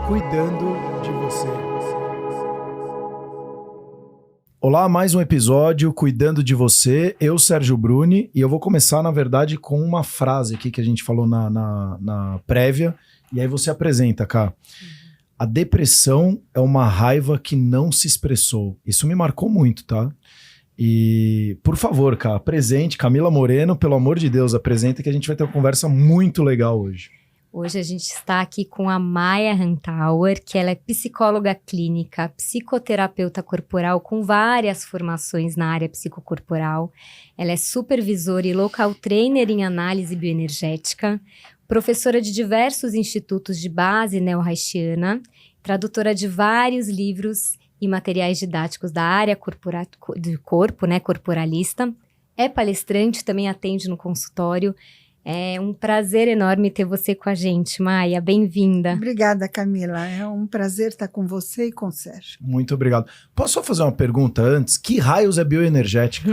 cuidando de você. Olá, mais um episódio Cuidando de Você. Eu, Sérgio Bruni, e eu vou começar, na verdade, com uma frase aqui que a gente falou na prévia, e aí você apresenta, Cá. A depressão é uma raiva que não se expressou. Isso me marcou muito, tá? E, por favor, Cá, apresente. Camila Moreno, pelo amor de Deus, apresenta que a gente vai ter uma conversa muito legal hoje. Hoje a gente está aqui com a Maia Rantauer, que ela é psicóloga clínica, psicoterapeuta corporal com várias formações na área psicocorporal. Ela é supervisora e local trainer em análise bioenergética, professora de diversos institutos de base neo-haitiana, tradutora de vários livros e materiais didáticos da área do corpo, né, corporalista. É palestrante, também atende no consultório. É um prazer enorme ter você com a gente, Maia. Bem-vinda. Obrigada, Camila. É um prazer estar com você e com o Sérgio. Muito obrigado. Posso só fazer uma pergunta antes? Que raios é bioenergética?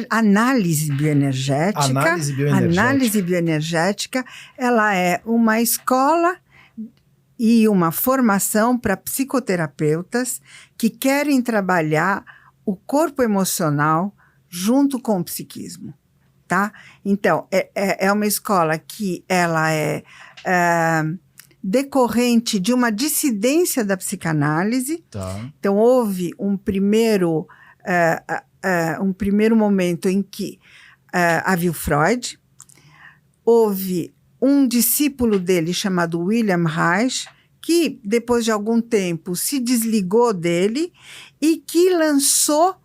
Análise bioenergética. Análise bioenergética, ela é uma escola e uma formação para psicoterapeutas que querem trabalhar o corpo emocional junto com o psiquismo. Tá? Então, é uma escola que ela é decorrente de uma dissidência da psicanálise. Tá. Então, houve um primeiro momento em que havia o Freud, houve um discípulo dele chamado William Reich, que depois de algum tempo se desligou dele e que lançou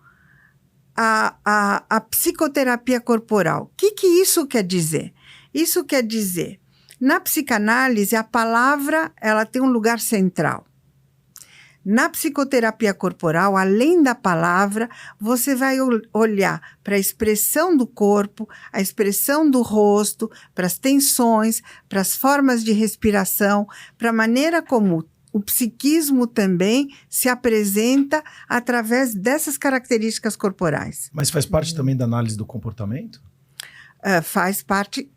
a psicoterapia corporal. O que isso quer dizer? Isso quer dizer, na psicanálise, a palavra ela tem um lugar central. Na psicoterapia corporal, além da palavra, você vai olhar para a expressão do corpo, a expressão do rosto, para as tensões, para as formas de respiração, para a maneira como o psiquismo também se apresenta através dessas características corporais. Mas faz parte também da análise do comportamento? Faz parte.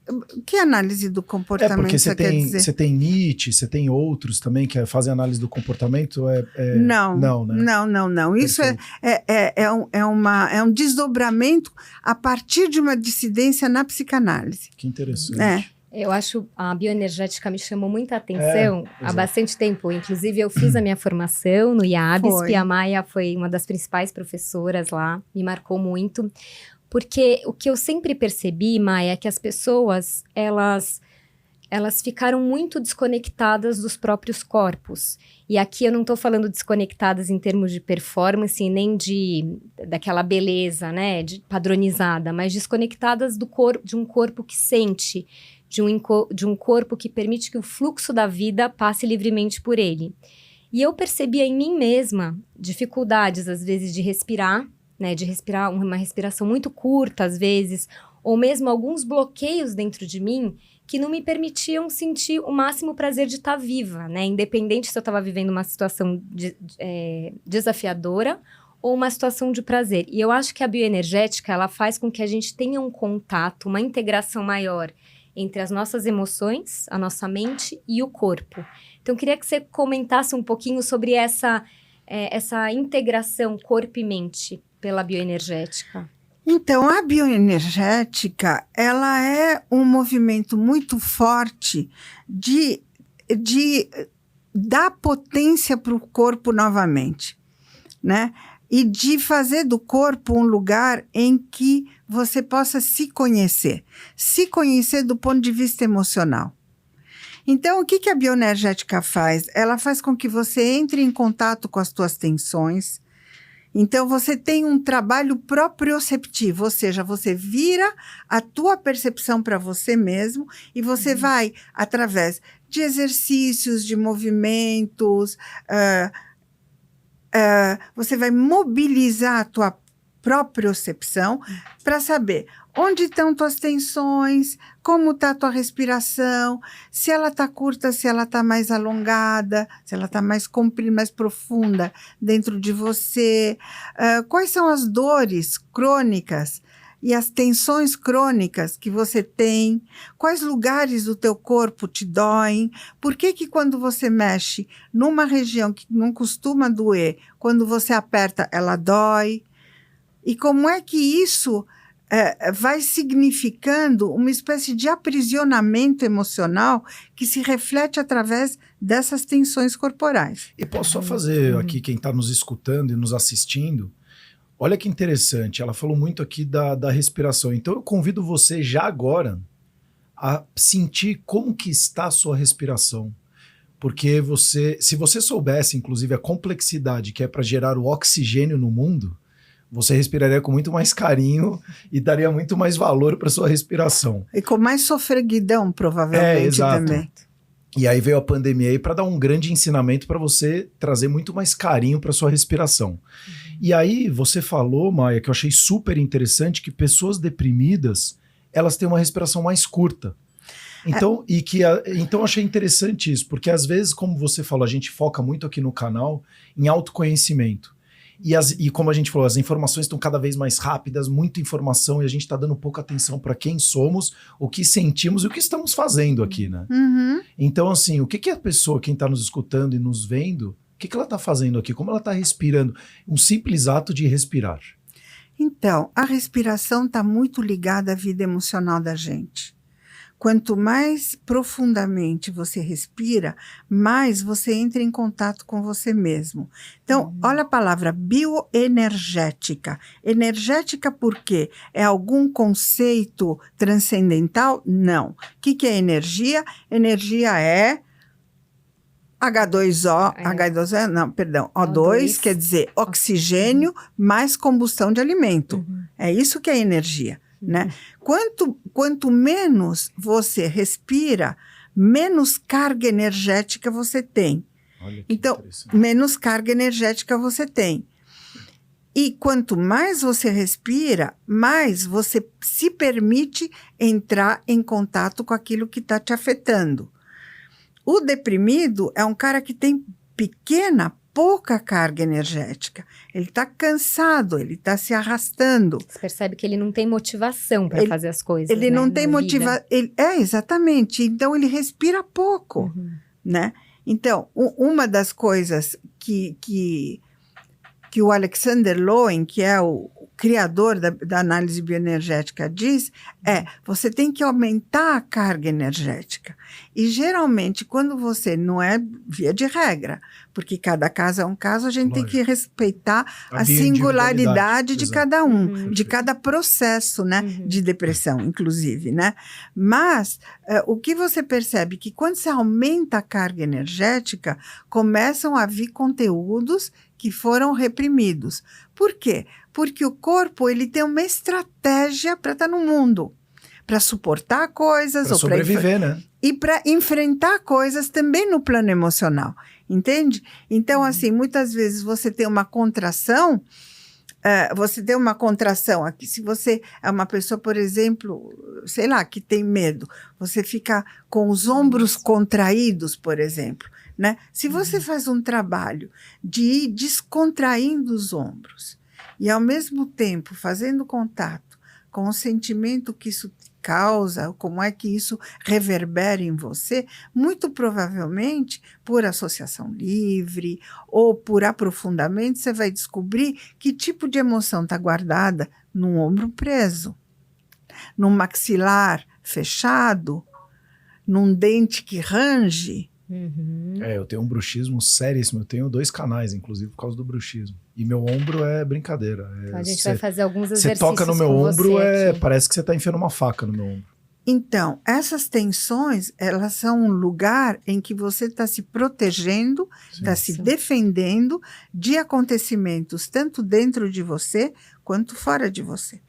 Que análise do comportamento porque você quer dizer? Você tem Nietzsche, você tem outros também que fazem análise do comportamento? Não, né? Não. Isso é um desdobramento a partir de uma dissidência na psicanálise. Que interessante. Eu acho a bioenergética me chamou muita atenção há bastante tempo. Inclusive, eu fiz a minha formação no IABSP. A Maia foi uma das principais professoras lá. Me marcou muito. Porque o que eu sempre percebi, Maia, é que as pessoas, elas ficaram muito desconectadas dos próprios corpos. E aqui eu não estou falando desconectadas em termos de performance, nem daquela beleza, né, padronizada, mas desconectadas de um corpo que sente, de um corpo que permite que o fluxo da vida passe livremente por ele. E eu percebia em mim mesma dificuldades, às vezes, de respirar, né, de respirar uma respiração muito curta, às vezes, ou mesmo alguns bloqueios dentro de mim que não me permitiam sentir o máximo prazer de estar viva, né, independente se eu estava vivendo uma situação desafiadora ou uma situação de prazer. E eu acho que a bioenergética, ela faz com que a gente tenha um contato, uma integração maior entre as nossas emoções, a nossa mente e o corpo. Então, eu queria que você comentasse um pouquinho sobre essa integração corpo e mente pela bioenergética. Então, a bioenergética, ela é um movimento muito forte de dar potência para o corpo novamente, né? E de fazer do corpo um lugar em que você possa se conhecer do ponto de vista emocional. Então, o que a bioenergética faz? Ela faz com que você entre em contato com as tuas tensões. Então, você tem um trabalho proprioceptivo, ou seja, você vira a tua percepção para você mesmo e você vai, através de exercícios, de movimentos, você vai mobilizar a tua propriocepção para saber onde estão tuas tensões, como está a tua respiração, se ela está curta, se ela está mais alongada, se ela está mais comprida, mais profunda dentro de você, quais são as dores crônicas e as tensões crônicas que você tem, quais lugares do teu corpo te doem, por que quando você mexe numa região que não costuma doer, quando você aperta ela dói, e como é que isso vai significando uma espécie de aprisionamento emocional que se reflete através dessas tensões corporais. E posso só fazer aqui, quem está nos escutando e nos assistindo, olha que interessante, ela falou muito aqui da respiração. Então eu convido você já agora a sentir como que está a sua respiração. Porque se você soubesse, inclusive, a complexidade que é para gerar o oxigênio no mundo, você respiraria com muito mais carinho e daria muito mais valor para sua respiração. E com mais sofreguidão, provavelmente, também. E aí veio a pandemia aí para dar um grande ensinamento para você trazer muito mais carinho para sua respiração. E aí você falou, Maia, que eu achei super interessante, que pessoas deprimidas, elas têm uma respiração mais curta. Então, então eu achei interessante isso, porque às vezes, como você falou, a gente foca muito aqui no canal em autoconhecimento. E como a gente falou, as informações estão cada vez mais rápidas, muita informação, e a gente está dando pouca atenção para quem somos, o que sentimos e o que estamos fazendo aqui, né? Uhum. Então, assim, o que a pessoa, quem está nos escutando e nos vendo, o que ela está fazendo aqui? Como ela está respirando? Um simples ato de respirar. Então, a respiração está muito ligada à vida emocional da gente. Quanto mais profundamente você respira, mais você entra em contato com você mesmo. Então, olha a palavra bioenergética. Energética por quê? É algum conceito transcendental? Não. O que é energia? Energia é O2, O2. Quer dizer oxigênio mais combustão de alimento. É isso que é energia. Né? Quanto menos você respira, menos carga energética você tem. Então, menos carga energética você tem. E quanto mais você respira, mais você se permite entrar em contato com aquilo que está te afetando. O deprimido é um cara que tem pouca carga energética. Ele está cansado, ele está se arrastando. Você percebe que ele não tem motivação para fazer as coisas. Ele não tem motivação. Exatamente. Então, ele respira pouco. Né? Então, uma das coisas que o Alexander Lowen, que é o criador da análise bioenergética, diz você tem que aumentar a carga energética. E, geralmente, quando você não é via de regra, porque cada caso é um caso, a gente tem que respeitar a singularidade de cada um, de cada processo, né, de depressão, inclusive, né? Mas o que você percebe que quando você aumenta a carga energética, começam a vir conteúdos que foram reprimidos. Por quê? Porque o corpo ele tem uma estratégia para estar no mundo, para suportar coisas, para sobreviver, né? E para enfrentar coisas também no plano emocional, entende? Então, assim, muitas vezes você tem uma contração. Aqui. Se você é uma pessoa, por exemplo, sei lá, que tem medo, você fica com os ombros contraídos, por exemplo, né? Se você faz um trabalho de ir descontraindo os ombros e, ao mesmo tempo, fazendo contato com o sentimento que isso causa, como é que isso reverbera em você, muito provavelmente, por associação livre ou por aprofundamento, você vai descobrir que tipo de emoção está guardada num ombro preso, num maxilar fechado, num dente que range. Eu tenho um bruxismo seríssimo. Eu tenho 2 canais, inclusive, por causa do bruxismo. E meu ombro é brincadeira. Então a gente vai fazer alguns exercícios. Você toca no meu ombro, parece que você está enfiando uma faca no meu ombro. Então, essas tensões, elas são um lugar em que você está se protegendo, está se defendendo de acontecimentos, tanto dentro de você, quanto fora de você.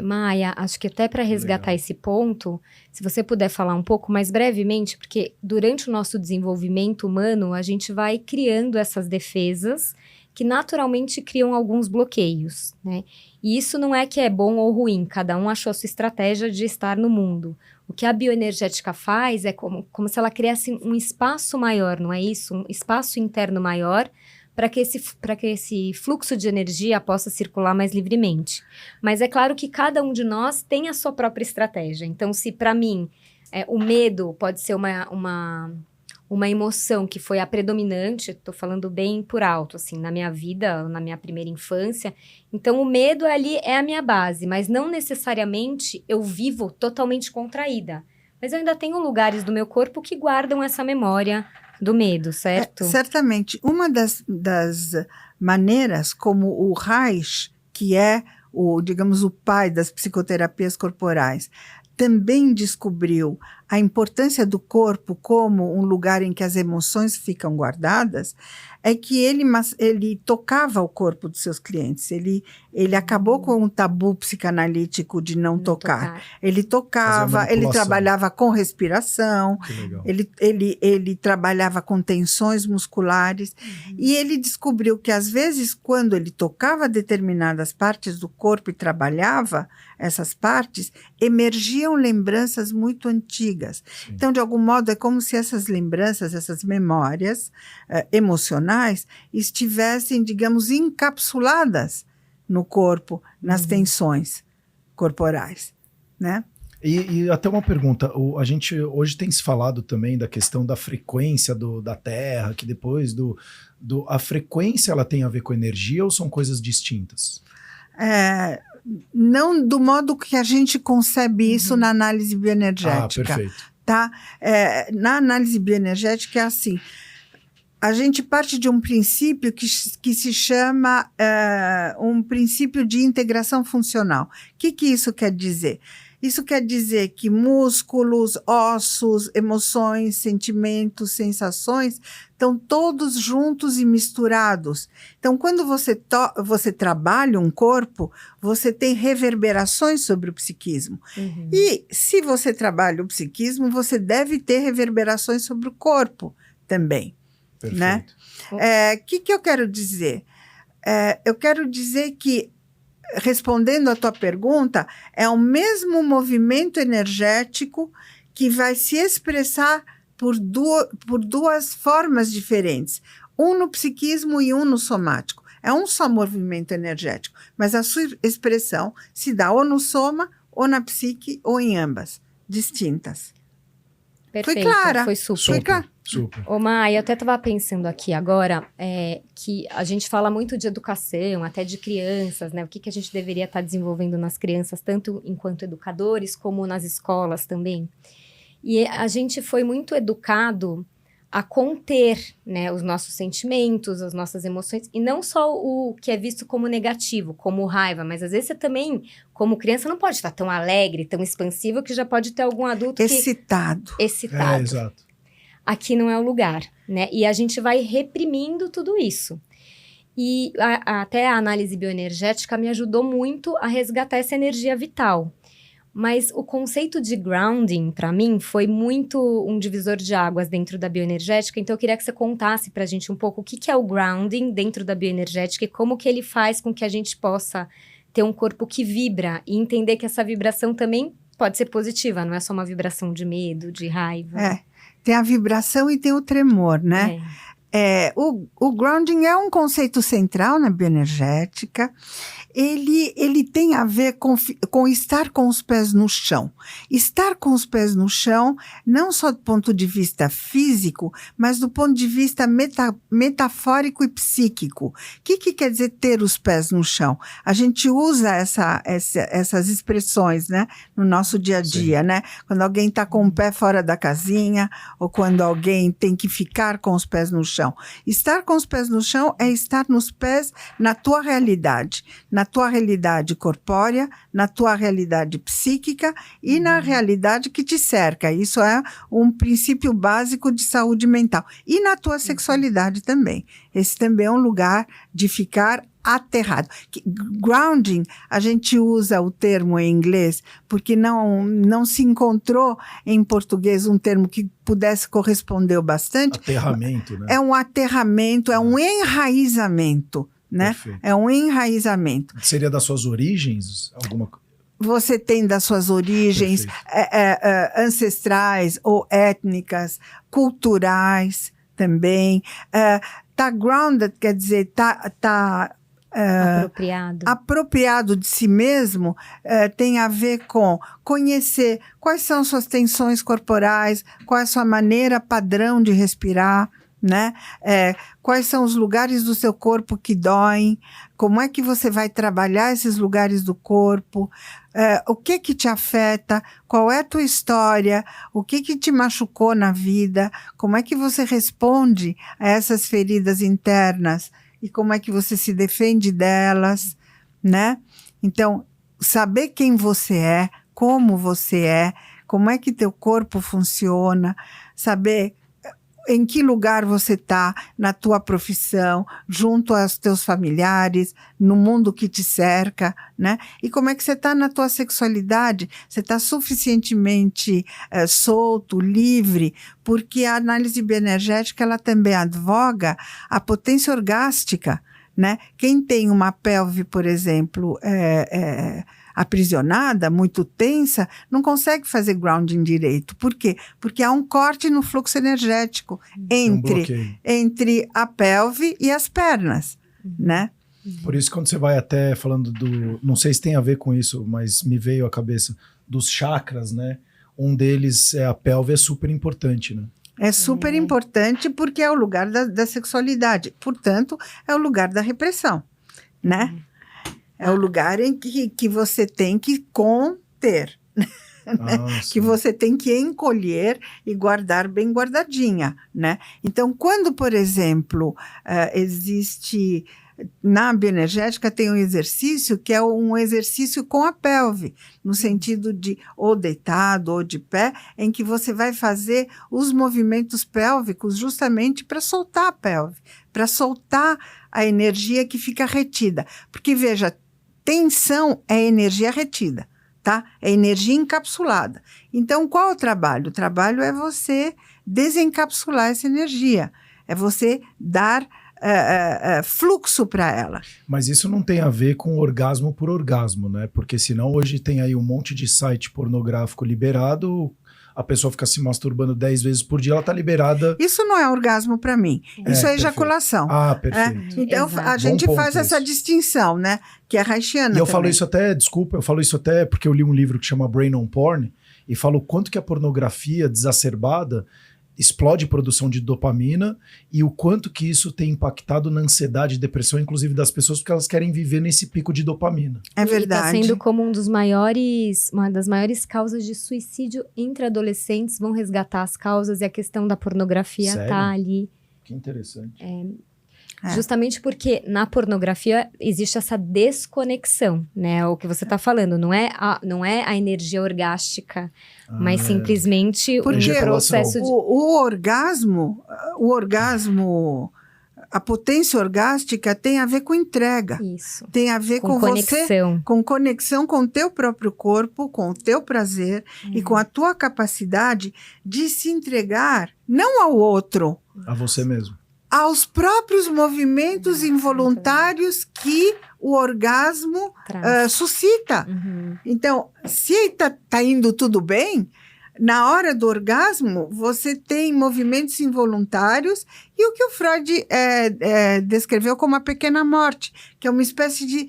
Maia, acho que até para resgatar esse ponto, se você puder falar um pouco mais brevemente, porque durante o nosso desenvolvimento humano, a gente vai criando essas defesas que naturalmente criam alguns bloqueios, né? E isso não é que é bom ou ruim, cada um achou a sua estratégia de estar no mundo. O que a bioenergética faz é como se ela criasse um espaço maior, não é isso? Um espaço interno maior para que esse fluxo de energia possa circular mais livremente. Mas é claro que cada um de nós tem a sua própria estratégia. Então, se para mim o medo pode ser uma emoção que foi a predominante, estou falando bem por alto, assim, na minha vida, na minha primeira infância. Então, o medo ali é a minha base, mas não necessariamente eu vivo totalmente contraída. Mas eu ainda tenho lugares do meu corpo que guardam essa memória do medo, certo? Certamente. Uma das maneiras como o Reich, que é digamos, o pai das psicoterapias corporais, também descobriu a importância do corpo como um lugar em que as emoções ficam guardadas, é que ele tocava o corpo dos seus clientes. Ele acabou com um tabu psicanalítico de não tocar. Ele tocava, ele trabalhava com respiração, ele trabalhava com tensões musculares, e ele descobriu que, às vezes, quando ele tocava determinadas partes do corpo e trabalhava essas partes, emergiam lembranças muito antigas. Sim. Então, de algum modo, é como se essas lembranças, essas memórias emocionais estivessem, digamos, encapsuladas no corpo, nas tensões corporais, né? E até uma pergunta, a gente hoje tem se falado também da questão da frequência da Terra, que depois a frequência ela tem a ver com energia ou são coisas distintas? Não do modo que a gente concebe isso na análise bioenergética. Perfeito. Tá? Na análise bioenergética é assim, a gente parte de um princípio que se chama um princípio de integração funcional. O que isso quer dizer? Isso quer dizer que músculos, ossos, emoções, sentimentos, sensações estão todos juntos e misturados. Então, quando você trabalha um corpo, você tem reverberações sobre o psiquismo. E se você trabalha o psiquismo, você deve ter reverberações sobre o corpo também. Perfeito. Né? Que eu quero dizer? Eu quero dizer que, respondendo à tua pergunta, é o mesmo movimento energético que vai se expressar por duas formas diferentes. Um no psiquismo e um no somático. É um só movimento energético, mas a sua expressão se dá ou no soma, ou na psique, ou em ambas, distintas. Perfeito, foi clara. Foi super. Foi clara. Super. Ô, Mai, eu até estava pensando aqui agora que a gente fala muito de educação, até de crianças, né? O que a gente deveria estar desenvolvendo nas crianças, tanto enquanto educadores, como nas escolas também. E a gente foi muito educado a conter, né, os nossos sentimentos, as nossas emoções, e não só o que é visto como negativo, como raiva, mas às vezes você também, como criança, não pode estar tão alegre, tão expansivo, que já pode ter algum adulto excitado. Excitado. Exato. Aqui não é o lugar, né? E a gente vai reprimindo tudo isso. E até a análise bioenergética me ajudou muito a resgatar essa energia vital. Mas o conceito de grounding, para mim, foi muito um divisor de águas dentro da bioenergética. Então, eu queria que você contasse para a gente um pouco o que é o grounding dentro da bioenergética e como que ele faz com que a gente possa ter um corpo que vibra e entender que essa vibração também pode ser positiva, não é só uma vibração de medo, de raiva. Tem a vibração e tem o tremor, né? O grounding é um conceito central na bioenergética. Ele tem a ver com estar com os pés no chão. Estar com os pés no chão, não só do ponto de vista físico, mas do ponto de vista metafórico e psíquico. O que quer dizer ter os pés no chão? A gente usa essas expressões, né, no nosso dia a dia, né? Quando alguém está com o pé fora da casinha, ou quando alguém tem que ficar com os pés no chão. Estar com os pés no chão é estar nos pés na tua realidade corpórea, na tua realidade psíquica e na realidade que te cerca. Isso é um princípio básico de saúde mental. E na tua sexualidade também. Esse também é um lugar de ficar aterrado. Grounding, a gente usa o termo em inglês porque não se encontrou em português um termo que pudesse corresponder bastante. Aterramento, né? É um aterramento, é um enraizamento, né? Perfeito. É um enraizamento. Seria das suas origens? Você tem das suas origens ancestrais ou étnicas, culturais, também. Tá grounded, quer dizer, tá apropriado de si mesmo, tem a ver com conhecer quais são suas tensões corporais, qual é a sua maneira padrão de respirar, né? Quais são os lugares do seu corpo que doem, como é que você vai trabalhar esses lugares do corpo, o que te afeta, qual é a tua história, o que te machucou na vida, como é que você responde a essas feridas internas e como é que você se defende delas, né? Então, saber quem você é, como é que teu corpo funciona, saber em que lugar você está na tua profissão, junto aos teus familiares, no mundo que te cerca, né? E como é que você está na tua sexualidade? Você está suficientemente solto, livre? Porque a análise bioenergética, ela também advoga a potência orgástica, né? Quem tem uma pelve, por exemplo, aprisionada, muito tensa, não consegue fazer grounding direito. Por quê? Porque há um corte no fluxo energético entre a pelve e as pernas, né? Por isso, quando você vai até falando não sei se tem a ver com isso, mas me veio à cabeça, dos chakras, né? Um deles, a pelve, é super importante, né? É super importante porque é o lugar da sexualidade. Portanto, é o lugar da repressão, né? É o lugar em que você tem que conter, né? Que você tem que encolher e guardar bem guardadinha, né? Então, quando, por exemplo, existe... Na bioenergética tem um exercício que é um exercício com a pelve, no sentido de ou deitado ou de pé, em que você vai fazer os movimentos pélvicos justamente para soltar a pelve, para soltar a energia que fica retida. Porque, veja, tensão é energia retida, tá? É energia encapsulada. Então, qual é o trabalho? O trabalho é você desencapsular essa energia, é você dar fluxo para ela. Mas isso não tem a ver com orgasmo por orgasmo, né? Porque senão hoje tem aí um monte de site pornográfico liberado, a pessoa fica se masturbando 10 vezes por dia, ela tá liberada. Isso não é orgasmo para mim, isso é ejaculação. Ah, perfeito. Então, a gente faz essa distinção, né? Que é haitiana. E eu falo isso até, desculpa, eu falo isso até porque eu li um livro que chama Brain on Porn, e falo o quanto que a pornografia desacerbada explode produção de dopamina e o quanto que isso tem impactado na ansiedade e depressão, inclusive das pessoas, porque elas querem viver nesse pico de dopamina. É verdade. E está sendo como uma das maiores causas de suicídio entre adolescentes. Vão resgatar as causas e a questão da pornografia está ali. Que interessante. Justamente porque na pornografia existe essa desconexão, né? O que você está falando, não é a energia orgástica, mas simplesmente um processo de... O orgasmo, a potência orgástica tem a ver com entrega. Isso. Tem a ver com conexão. Você, com conexão com o teu próprio corpo, com o teu prazer e com a tua capacidade de se entregar, não ao outro. A você mesmo. Aos próprios movimentos involuntários que o orgasmo suscita. Então, se tá indo tudo bem, na hora do orgasmo, você tem movimentos involuntários e o que o Freud descreveu como a pequena morte, que é uma espécie de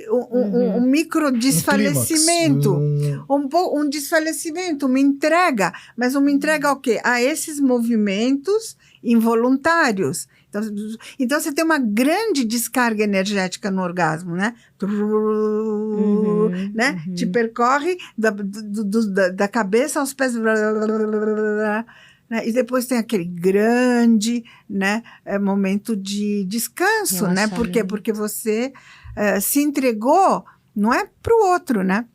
um micro desfalecimento, um desfalecimento, uma entrega, mas uma entrega ao quê? A esses movimentos involuntários. Então você tem uma grande descarga energética no orgasmo, né? Né? Te percorre da cabeça aos pés, né? E depois tem aquele grande, né, momento de descanso, né? Por quê? Porque você se entregou, não é para o outro, né?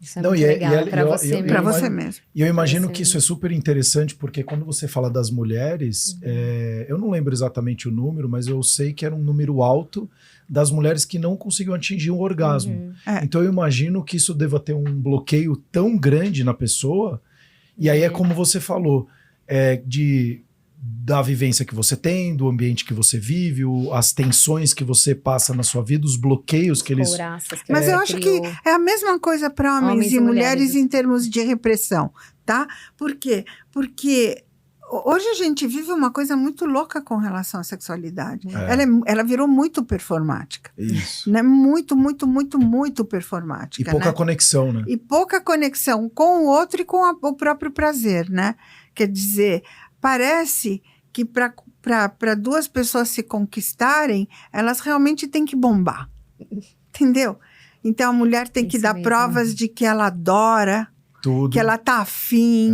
Isso é muito legal, para você mesmo. Para você mesmo. E eu imagino que isso é super interessante, porque quando você fala das mulheres, eu não lembro exatamente o número, mas eu sei que era um número alto das mulheres que não conseguiam atingir um orgasmo. Então eu imagino que isso deva ter um bloqueio tão grande na pessoa, e aí é como você falou, da vivência que você tem, do ambiente que você vive, as tensões que você passa na sua vida, os bloqueios que eles... Mas eu acho que é a mesma coisa para homens e mulheres em termos de repressão, tá? Por quê? Porque Hoje a gente vive uma coisa muito louca com relação à sexualidade. É. Ela virou muito performática. Isso. Né? Muito performática. E pouca né? conexão, né? E pouca conexão com o outro e com o próprio prazer, né? Quer dizer, parece que para duas pessoas se conquistarem, elas realmente têm que bombar. Entendeu? Então a mulher tem que dar provas de que ela adora, Tudo. que ela tá afim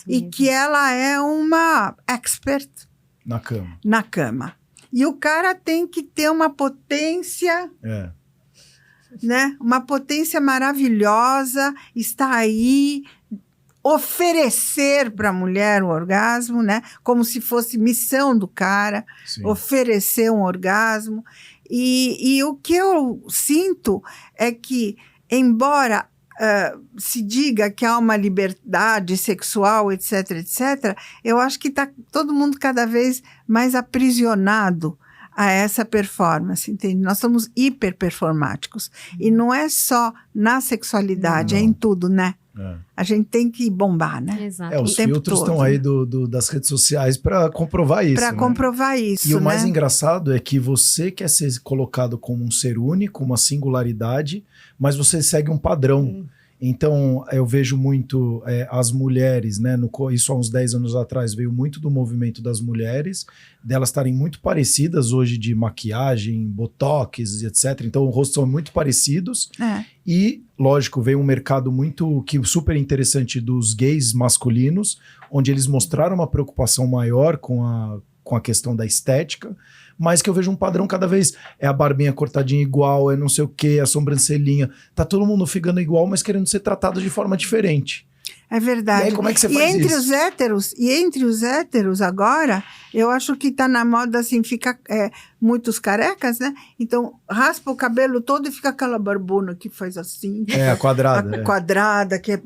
e que ela é uma expert na cama. E o cara tem que ter uma potência, né? Uma potência maravilhosa, está aí, oferecer para a mulher o orgasmo, né? Como se fosse missão do cara, Sim. oferecer um orgasmo. E o que eu sinto é que, embora se diga que há uma liberdade sexual, etc., etc., eu acho que está todo mundo cada vez mais aprisionado a essa performance, entende? Nós somos hiperperformáticos. E não é só na sexualidade, é em tudo, né? A gente tem que bombar, né? Exato. Os filtros estão aí das redes sociais para comprovar isso. Para comprovar isso, E o mais engraçado é que você quer ser colocado como um ser único, uma singularidade, mas você segue um padrão. Então, eu vejo muito as mulheres, né? Isso há uns 10 anos atrás veio muito do movimento das mulheres, delas estarem muito parecidas hoje de maquiagem, botox, etc. Então, o rosto são muito parecidos. E, lógico, veio um mercado super interessante dos gays masculinos, onde eles mostraram uma preocupação maior com a questão da estética, mas que eu vejo um padrão cada vez. É a barbinha cortadinha igual, é não sei o quê, a sobrancelhinha. Tá todo mundo ficando igual, mas querendo ser tratado de forma diferente. É verdade. E aí, como é que você faz isso? Entre os héteros agora, eu acho que tá na moda, assim, fica muitos carecas, né? Então, raspa o cabelo todo e fica aquela barbona que faz assim. A quadrada. A quadrada, que é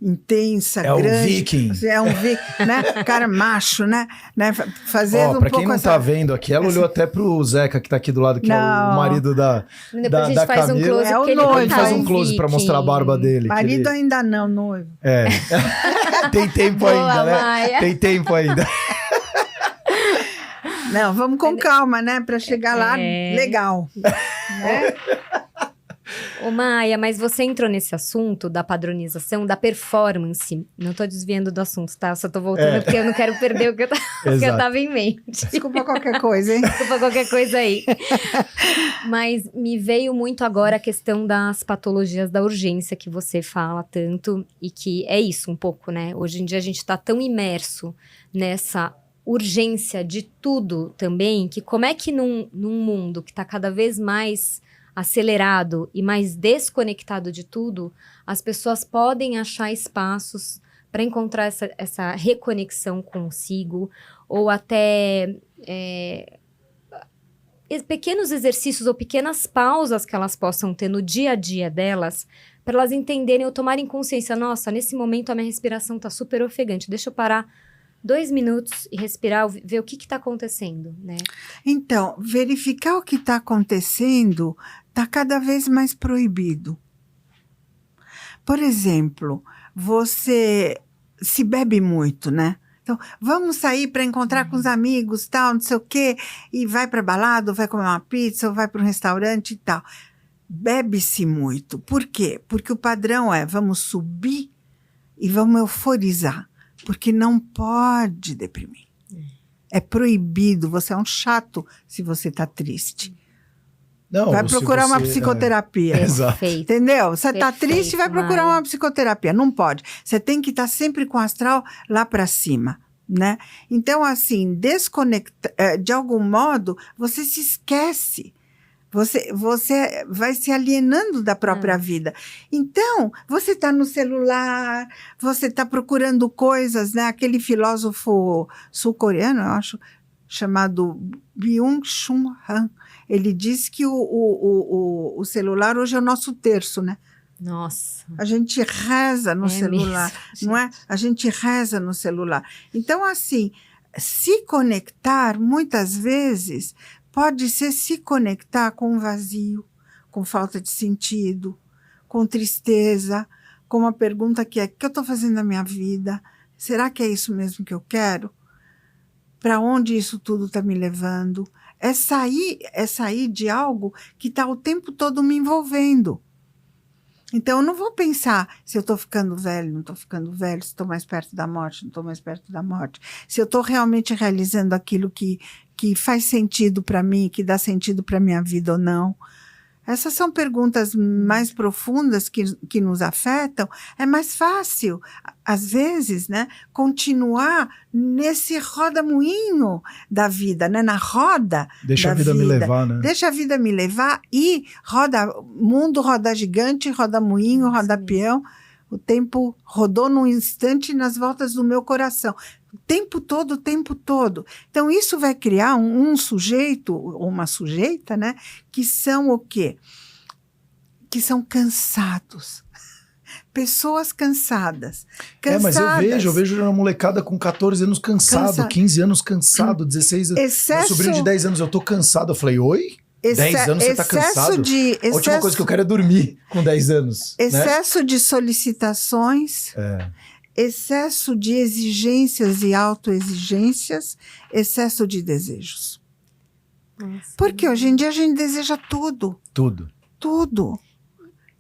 intensa, grande. É um viking. É um viking, né? Cara macho, né? Fazendo pra quem não tá vendo aqui, ela olhou até pro Zeca, que tá aqui do lado, que é o marido da Depois a gente faz Camila. Um close, é o noivo. Ele faz um close pra mostrar a barba dele. Marido ainda não, noivo. Tem tempo ainda, né? Maia. Tem tempo ainda. Não, vamos com calma, né? Pra chegar lá legal. Né? Ô Maia, mas você entrou nesse assunto da padronização, da performance. Não tô desviando do assunto, tá? Eu só tô voltando porque eu não quero perder o que eu tava em mente. Desculpa qualquer coisa, hein? Desculpa qualquer coisa aí. Mas me veio muito agora a questão das patologias da urgência que você fala tanto. E que é isso um pouco, né? Hoje em dia a gente tá tão imerso nessa urgência de tudo também, que como é que num mundo que tá cada vez mais acelerado e mais desconectado de tudo, as pessoas podem achar espaços para encontrar essa reconexão consigo, ou até pequenos exercícios ou pequenas pausas que elas possam ter no dia a dia delas, para elas entenderem ou tomarem consciência, nossa, nesse momento a minha respiração está super ofegante, deixa eu parar 2 minutos e respirar, ver o que está acontecendo, né? Então, verificar o que está acontecendo está cada vez mais proibido. Por exemplo, você se bebe muito, né? Então, vamos sair para encontrar com os amigos, tal, não sei o quê, e vai para balada, ou vai comer uma pizza, ou vai para um restaurante e tal. Bebe-se muito. Por quê? Porque o padrão vamos subir e vamos euforizar. Porque não pode deprimir. É proibido. Você é um chato se você está triste. Não, vai procurar uma psicoterapia. Exato. Entendeu? Você está triste, vai procurar uma psicoterapia. Não pode. Você tem que estar sempre com o astral lá para cima, né? Então, assim, de algum modo, você se esquece. Você vai se alienando da própria vida. Então, você está no celular, você está procurando coisas, né? Aquele filósofo sul-coreano, eu acho, chamado Byung-Chul Han, ele diz que o celular hoje é o nosso terço, né? Nossa. A gente reza no celular, não é? A gente reza no celular. Então, assim, se conectar, muitas vezes, pode ser se conectar com um vazio, com falta de sentido, com tristeza, com uma pergunta que é: o que eu estou fazendo na minha vida? Será que é isso mesmo que eu quero? para onde isso tudo está me levando. É sair de algo que está o tempo todo me envolvendo. Então, eu não vou pensar se eu estou ficando velho, não estou ficando velho, se estou mais perto da morte, não estou mais perto da morte. Se eu estou realmente realizando aquilo que faz sentido para mim, que dá sentido para a minha vida ou não. Essas são perguntas mais profundas que nos afetam. É mais fácil, às vezes, né, continuar nesse roda-moinho da vida, né, na roda Deixa da a vida me levar, né? Deixa a vida me levar e mundo roda gigante, roda moinho, roda peão. O tempo rodou num instante nas voltas do meu coração. O tempo todo, o tempo todo. Então, isso vai criar um sujeito, ou uma sujeita, né? Que são o quê? Que são cansados. Pessoas cansadas. Mas eu vejo uma molecada com 14 anos cansado, 15 anos cansado, 16 anos. Meu sobrinho de 10 anos, eu tô cansado. Eu falei, oi? 10 anos você tá cansado? A última coisa que eu quero é dormir com 10 anos. Excesso, né? De solicitações. Excesso de exigências e autoexigências, excesso de desejos. Nossa. Porque hoje em dia a gente deseja tudo. Tudo. Tudo.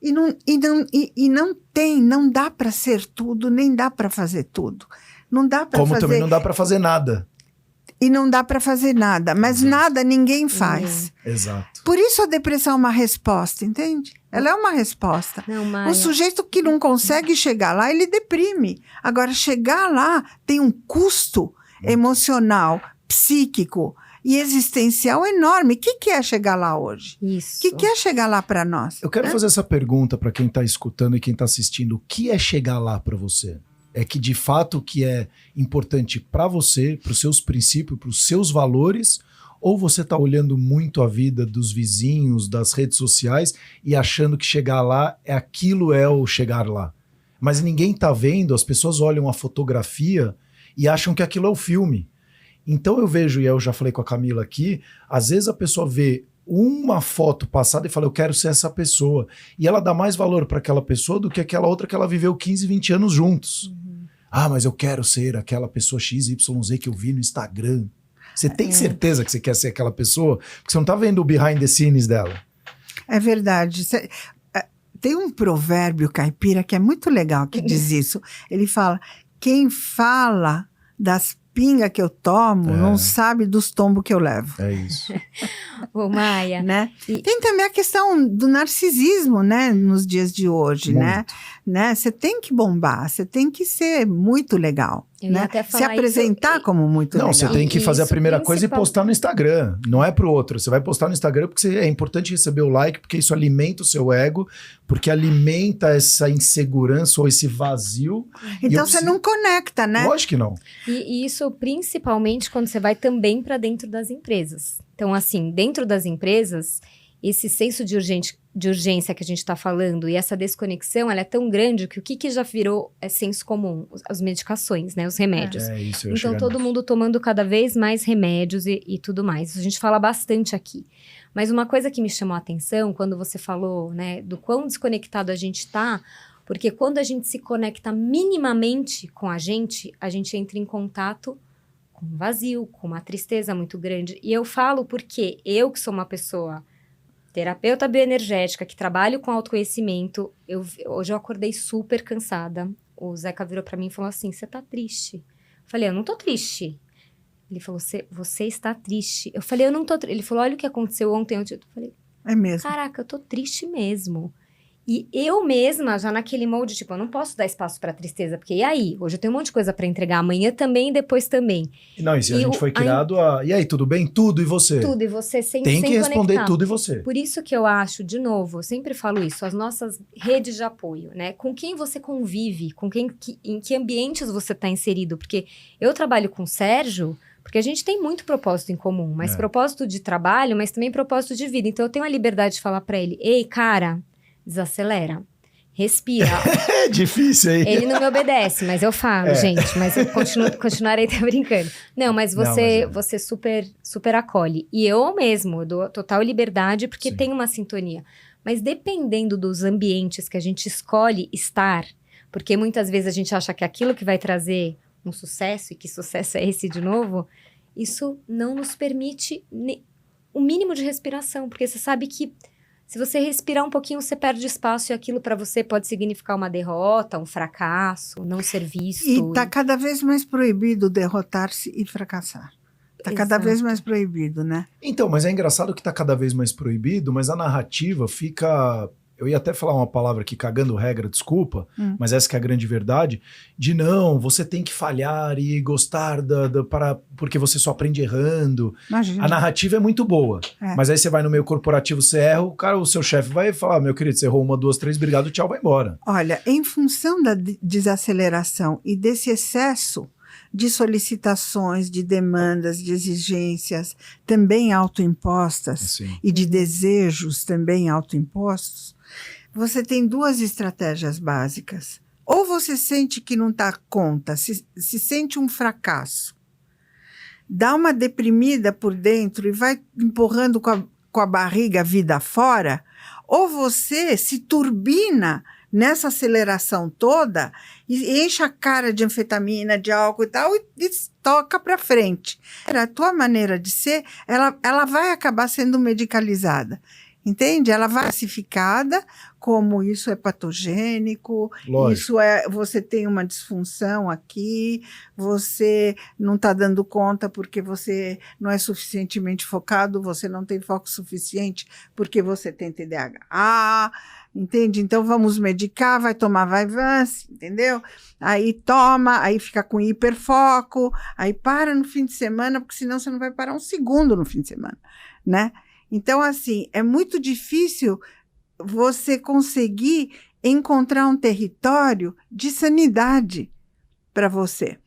E não dá para ser tudo, nem dá para fazer tudo. Não dá para fazer. Como também não dá para fazer nada. E não dá para fazer nada, mas nada ninguém faz. Exato. Por isso a depressão é uma resposta, entende? Ela é uma resposta. Não, Maia. O sujeito que não consegue chegar lá, ele deprime. Agora, chegar lá tem um custo emocional, psíquico e existencial enorme. O que é chegar lá hoje? Isso. O que é chegar lá para nós? Eu quero fazer essa pergunta para quem está escutando e quem está assistindo. O que é chegar lá para você? É que, de fato, o que é importante para você, para os seus princípios, para os seus valores, ou você está olhando muito a vida dos vizinhos, das redes sociais e achando que chegar lá é o chegar lá. Mas ninguém está vendo, as pessoas olham a fotografia e acham que aquilo é o filme. Então eu vejo, e eu já falei com a Camila aqui, às vezes a pessoa vê uma foto passada e fala, eu quero ser essa pessoa. E ela dá mais valor para aquela pessoa do que aquela outra que ela viveu 15, 20 anos juntos. Ah, mas eu quero ser aquela pessoa XYZ que eu vi no Instagram. Você tem certeza que você quer ser aquela pessoa? Porque você não tá vendo o behind the scenes dela. É verdade. Tem um provérbio caipira que é muito legal, que diz isso. Ele fala, quem fala das pingas que eu tomo não sabe dos tombos que eu levo. É isso. Ô, Maia. Né? Tem também a questão do narcisismo, né? Nos dias de hoje, né? Você tem que bombar, você tem que ser muito legal. Né? Se apresentar como muito legal. Não, você tem que fazer a primeira coisa e postar no Instagram. Não é pro outro. Você vai postar no Instagram porque é importante receber o like, porque isso alimenta o seu ego, porque alimenta essa insegurança ou esse vazio. Então você não conecta, né? Lógico que não. E isso principalmente quando você vai também para dentro das empresas. Então, assim, dentro das empresas, esse senso de urgência que a gente está falando e essa desconexão, ela é tão grande que o que já virou senso comum? As medicações, né? Os remédios. Isso, então, todo mundo tomando cada vez mais remédios e tudo mais. Isso a gente fala bastante aqui. Mas uma coisa que me chamou a atenção, quando você falou, né, do quão desconectado a gente está, porque quando a gente se conecta minimamente com a gente entra em contato com um vazio, com uma tristeza muito grande. E eu falo porque eu, que sou uma pessoa terapeuta bioenergética, que trabalho com autoconhecimento, hoje eu acordei super cansada. O Zeca virou pra mim e falou assim, você tá triste? Eu falei, eu não tô triste. Ele falou, você está triste. Eu falei, eu não tô triste. Ele falou, olha o que aconteceu ontem. Eu falei, é mesmo? Caraca, eu tô triste mesmo. E eu mesma, já naquele molde, tipo, eu não posso dar espaço pra tristeza, porque e aí? Hoje eu tenho um monte de coisa pra entregar, amanhã também e depois também. Não, e se a gente foi criado e aí, tudo bem? Tudo, e você? Tudo, e você sem tem que responder conectar. Tudo, e você? Por isso que eu acho, de novo, eu sempre falo isso, as nossas redes de apoio, né? Com quem você convive, em que ambientes você tá inserido, porque eu trabalho com o Sérgio, porque a gente tem muito propósito em comum, mas propósito de trabalho, mas também propósito de vida. Então eu tenho a liberdade de falar pra ele, ei, cara, desacelera, respira. É difícil aí. Ele não me obedece, mas eu falo, gente, mas eu continuarei até brincando. Não, mas você super acolhe. E eu mesmo, eu dou total liberdade, porque tem uma sintonia. Mas dependendo dos ambientes que a gente escolhe estar, porque muitas vezes a gente acha que aquilo que vai trazer um sucesso, e que sucesso é esse de novo, isso não nos permite o mínimo de respiração, porque você sabe que se você respirar um pouquinho, você perde espaço e aquilo para você pode significar uma derrota, um fracasso, não ser visto. E está cada vez mais proibido derrotar-se e fracassar. Está cada vez mais proibido, né? Então, mas é engraçado que está cada vez mais proibido, mas a narrativa fica... Eu ia até falar uma palavra aqui, cagando regra, desculpa, mas essa que é a grande verdade, de não, você tem que falhar e gostar porque você só aprende errando. Imagina. A narrativa é muito boa, mas aí você vai no meio corporativo, você erra, o seu chefe vai falar, meu querido, você errou 1, 2, 3, obrigado, tchau, vai embora. Olha, em função da desaceleração e desse excesso de solicitações, de demandas, de exigências também autoimpostas e de desejos também autoimpostos, você tem 2 estratégias básicas. Ou você sente que não está conta, se sente um fracasso, dá uma deprimida por dentro e vai empurrando com a barriga a vida fora, ou você se turbina nessa aceleração toda e enche a cara de anfetamina, de álcool e tal, e toca para frente. A tua maneira de ser, ela vai acabar sendo medicalizada. Entende? Ela vai classificada como isso é patogênico, Lógico. você tem uma disfunção aqui, você não está dando conta porque você não é suficientemente focado, você não tem foco suficiente porque você tem TDAH, entende? Então vamos medicar, vai tomar Vyvanse, entendeu? Aí toma, aí fica com hiperfoco, aí para no fim de semana, porque senão você não vai parar um segundo no fim de semana, né? Então, assim, é muito difícil você conseguir encontrar um território de sanidade para você.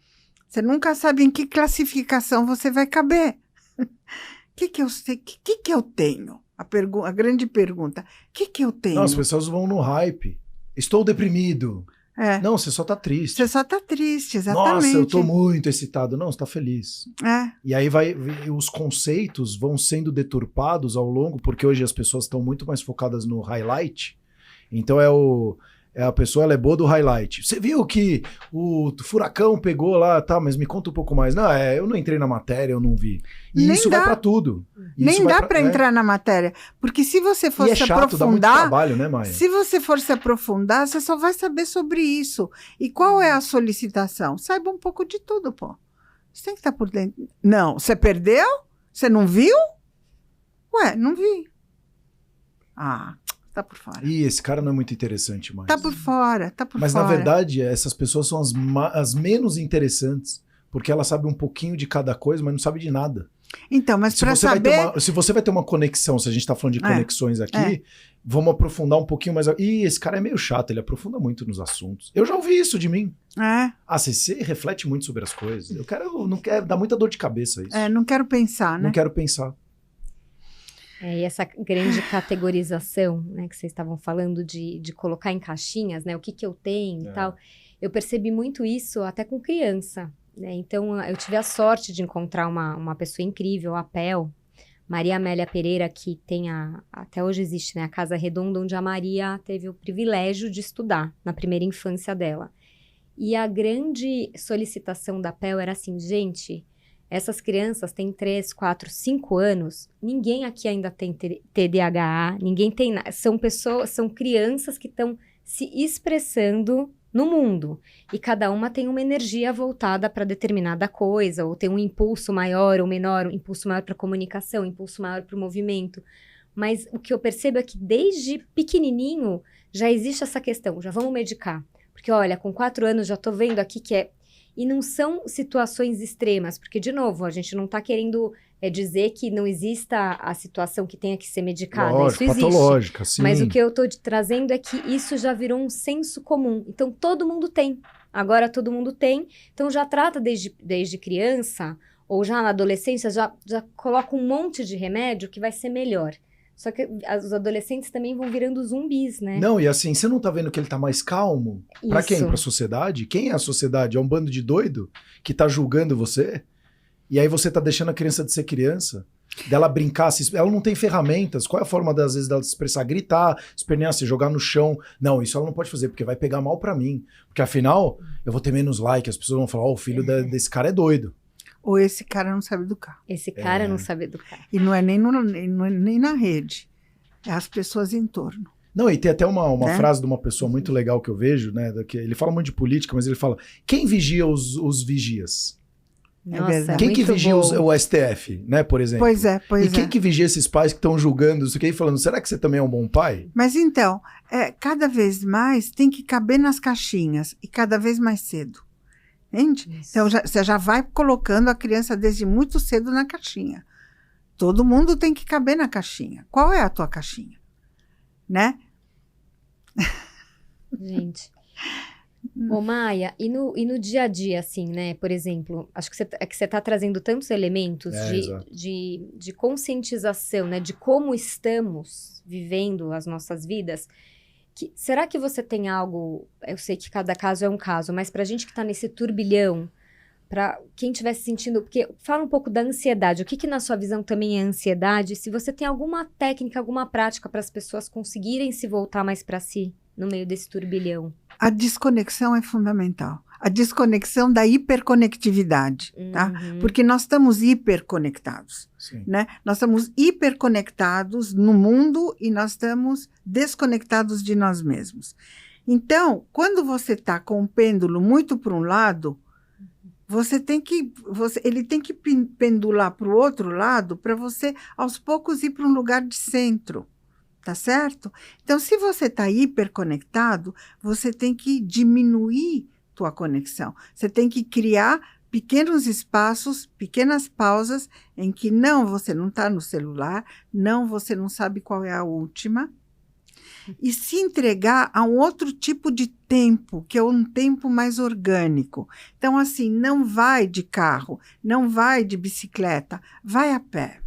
Você nunca sabe em que classificação você vai caber. O que eu tenho? A grande pergunta. O que eu tenho? Não, as pessoas vão no hype. Estou deprimido. Não, você só tá triste. Você só tá triste, exatamente. Nossa, eu tô muito excitado. Não, você tá feliz. É. E aí os conceitos vão sendo deturpados ao longo, porque hoje as pessoas estão muito mais focadas no highlight. Então a pessoa, ela é boa do highlight. Você viu que o furacão pegou lá, tá, mas me conta um pouco mais. Não, eu não entrei na matéria, eu não vi. E Nem isso dá. vai pra tudo. Nem dá pra entrar na matéria. Porque se você for se chato, dá muito aprofundar... trabalho, né, Maia? Se você for se aprofundar, você só vai saber sobre isso. E qual é a solicitação? Saiba um pouco de tudo, pô. Você tem que estar por dentro. Não, você perdeu? Você não viu? Ué, não vi. Tá por fora. Ih, esse cara não é muito interessante mais. Tá por fora, tá por fora. Mas, na verdade, essas pessoas são as menos interessantes, porque elas sabem um pouquinho de cada coisa, mas não sabem de nada. Então, mas para saber... Se você vai ter uma conexão, se a gente tá falando de conexões aqui, vamos aprofundar um pouquinho mais. Ih, esse cara é meio chato, ele aprofunda muito nos assuntos. Eu já ouvi isso de mim. Você reflete muito sobre as coisas. Não quero dar muita dor de cabeça isso. Não quero pensar, né? Não quero pensar. E essa grande categorização, né, que vocês estavam falando de colocar em caixinhas, né, o que eu tenho e tal, eu percebi muito isso até com criança, né, então eu tive a sorte de encontrar uma pessoa incrível, a Pel, Maria Amélia Pereira, que tem até hoje existe, né, a Casa Redonda, onde a Maria teve o privilégio de estudar na primeira infância dela. E a grande solicitação da Pel era assim, gente... Essas crianças têm 3, 4, 5 anos, ninguém aqui ainda tem TDAH, ninguém tem nada. São crianças que estão se expressando no mundo. E cada uma tem uma energia voltada para determinada coisa, ou tem um impulso maior ou menor, um impulso maior para a comunicação, um impulso maior para o movimento. Mas o que eu percebo é que desde pequenininho já existe essa questão, já vamos medicar. Porque olha, com 4 anos já estou vendo aqui que é... E não são situações extremas, porque, de novo, a gente não está querendo dizer que não exista a situação que tenha que ser medicada. Lógico, isso existe. patológica, sim. Mas o que eu estou trazendo é que isso já virou um senso comum. Então, todo mundo tem. Agora, todo mundo tem. Então, já trata desde criança, ou já na adolescência, já coloca um monte de remédio que vai ser melhor. Só que os adolescentes também vão virando zumbis, né? Não, e assim, você não tá vendo que ele tá mais calmo? Isso. Pra quem? Pra sociedade? Quem é a sociedade? É um bando de doido que tá julgando você? E aí você tá deixando a criança de ser criança? Dela brincar, ela não tem ferramentas. Qual é a forma, às vezes, dela se expressar? Gritar, espernear, se jogar no chão. Não, isso ela não pode fazer, porque vai pegar mal pra mim. Porque afinal, eu vou ter menos like, as pessoas vão falar, o filho desse cara é doido. Ou esse cara não sabe educar. Esse cara não sabe educar. E não é nem na rede. É as pessoas em torno. Não, e tem até uma frase de uma pessoa muito legal que eu vejo, né? Que ele fala muito de política, mas ele fala: quem vigia os vigias? Nossa, quem que vigia bom. o STF, né, por exemplo? Pois é. E quem que vigia esses pais que estão julgando isso aqui e falando, será que você também é um bom pai? Mas então, cada vez mais tem que caber nas caixinhas e cada vez mais cedo. Entende? Isso. Então, você já vai colocando a criança desde muito cedo na caixinha. Todo mundo tem que caber na caixinha. Qual é a tua caixinha? Né? Gente. Ô, Maia, e no dia a dia, assim, né? Por exemplo, acho que você tá trazendo tantos elementos de conscientização, né? De como estamos vivendo as nossas vidas. Será que você tem algo... Eu sei que cada caso é um caso, mas pra gente que tá nesse turbilhão, pra quem estiver se sentindo... Porque fala um pouco da ansiedade. O que na sua visão também é ansiedade? Se você tem alguma técnica, alguma prática para as pessoas conseguirem se voltar mais para si no meio desse turbilhão. A desconexão é fundamental. A desconexão da hiperconectividade, tá? Porque nós estamos hiperconectados, né? Nós estamos hiperconectados no mundo e nós estamos desconectados de nós mesmos. Então, quando você está com o pêndulo muito para um lado, ele tem que pendular para o outro lado para você, aos poucos, ir para um lugar de centro. Tá certo? Então, se você está hiperconectado, você tem que diminuir tua conexão. Você tem que criar pequenos espaços, pequenas pausas em que você não está no celular, você não sabe qual é a última, e se entregar a um outro tipo de tempo, que é um tempo mais orgânico. Então, assim, não vai de carro, não vai de bicicleta, vai a pé.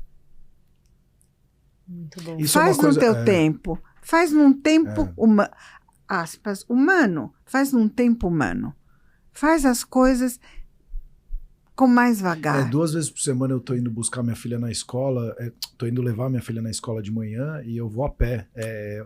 Muito bom. Faz no teu tempo. Faz num tempo humano. Faz num tempo humano. Faz as coisas com mais vagar. 2 vezes por semana eu tô indo buscar minha filha na escola, tô indo levar minha filha na escola de manhã e eu vou a pé.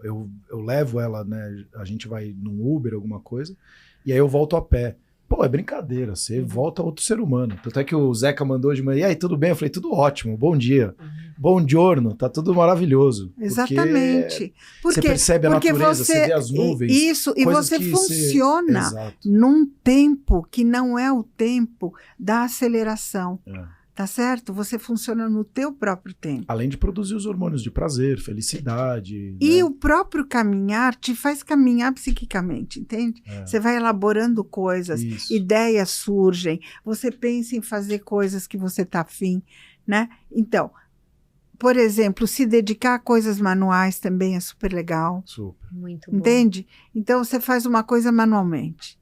Eu levo ela, né? A gente vai num Uber, alguma coisa, e aí eu volto a pé. Pô, é brincadeira, você volta outro ser humano. Tanto é que o Zeca mandou de manhã, e aí, tudo bem? Eu falei, tudo ótimo, bom dia. Bom giorno, tá tudo maravilhoso. Exatamente. Você percebe a natureza, você vê as nuvens. Isso, e você funciona num tempo que não é o tempo da aceleração. Tá certo? Você funciona no teu próprio tempo. Além de produzir os hormônios de prazer, felicidade. E né? o próprio caminhar te faz caminhar psiquicamente, entende? Você vai elaborando coisas, ideias surgem, você pensa em fazer coisas que você está afim, né? Então, por exemplo, se dedicar a coisas manuais também é super legal. Super. Muito bom. Entende? Então, você faz uma coisa manualmente.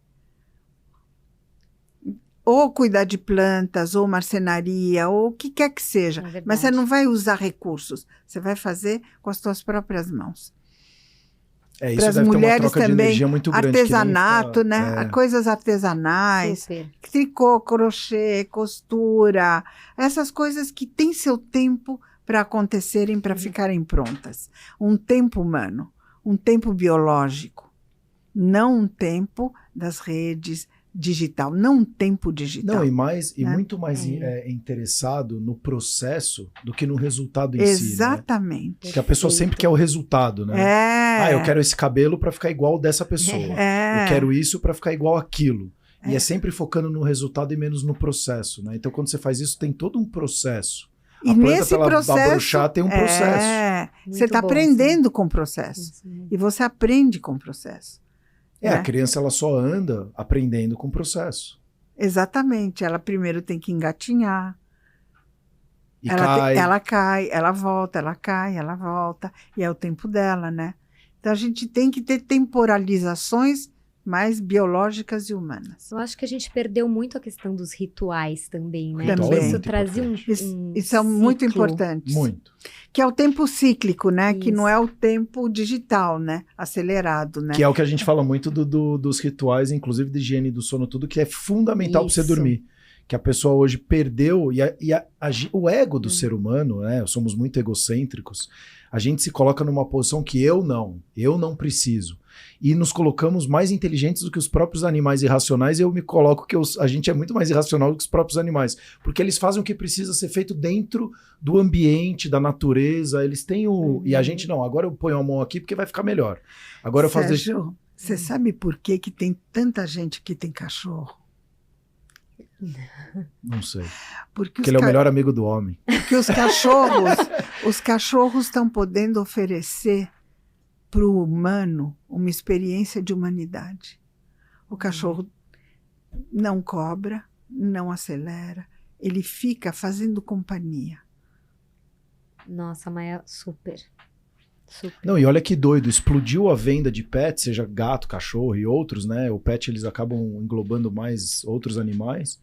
Ou cuidar de plantas, ou marcenaria, ou o que quer que seja. Mas você não vai usar recursos. Você vai fazer com as suas próprias mãos. Isso para as deve mulheres ter uma troca também, de energia muito grande, artesanato, né? Coisas artesanais, tricô, crochê, costura, essas coisas que têm seu tempo para acontecerem, para ficarem prontas. Um tempo humano, um tempo biológico, não um tempo das redes, digital, não um tempo digital. Não, e muito mais interessado no processo do que no resultado em si. Exatamente. Porque a pessoa sempre quer o resultado, né? Eu quero esse cabelo para ficar igual dessa pessoa. Eu quero isso para ficar igual aquilo. E é sempre focando no resultado e menos no processo, né? Então, quando você faz isso, tem todo um processo. E nesse processo... abrochar tem um processo. Você está aprendendo com o processo. E você aprende com o processo. A criança ela só anda aprendendo com o processo. Exatamente. Ela primeiro tem que engatinhar. Ela cai, ela volta, ela cai, ela volta. E é o tempo dela, né? Então, a gente tem que ter temporalizações mais biológicas e humanas. Eu acho que a gente perdeu muito a questão dos rituais também, né? Também. Isso trazia isso é muito importante. Muito. Que é o tempo cíclico, né? Isso. Que não é o tempo digital, né? Acelerado, né? Que é o que a gente fala muito dos rituais, inclusive de higiene do sono, tudo, que é fundamental para você dormir. que a pessoa hoje perdeu, o ego do ser humano, né? Somos muito egocêntricos, a gente se coloca numa posição que eu não preciso. E nos colocamos mais inteligentes do que os próprios animais irracionais, e eu me coloco que a gente é muito mais irracional do que os próprios animais, porque eles fazem o que precisa ser feito dentro do ambiente, da natureza, eles têm e a gente não, agora eu ponho a mão aqui porque vai ficar melhor. Agora eu faço... Sérgio, você sabe por que tem tanta gente que tem cachorro? Não sei. Porque ele é o melhor amigo do homem. Porque os cachorros estão podendo oferecer para o humano uma experiência de humanidade. O cachorro não cobra, não acelera, ele fica fazendo companhia. Nossa, Maia, super. Não, e olha que doido, explodiu a venda de pets, seja gato, cachorro e outros, né? O pet, eles acabam englobando mais outros animais.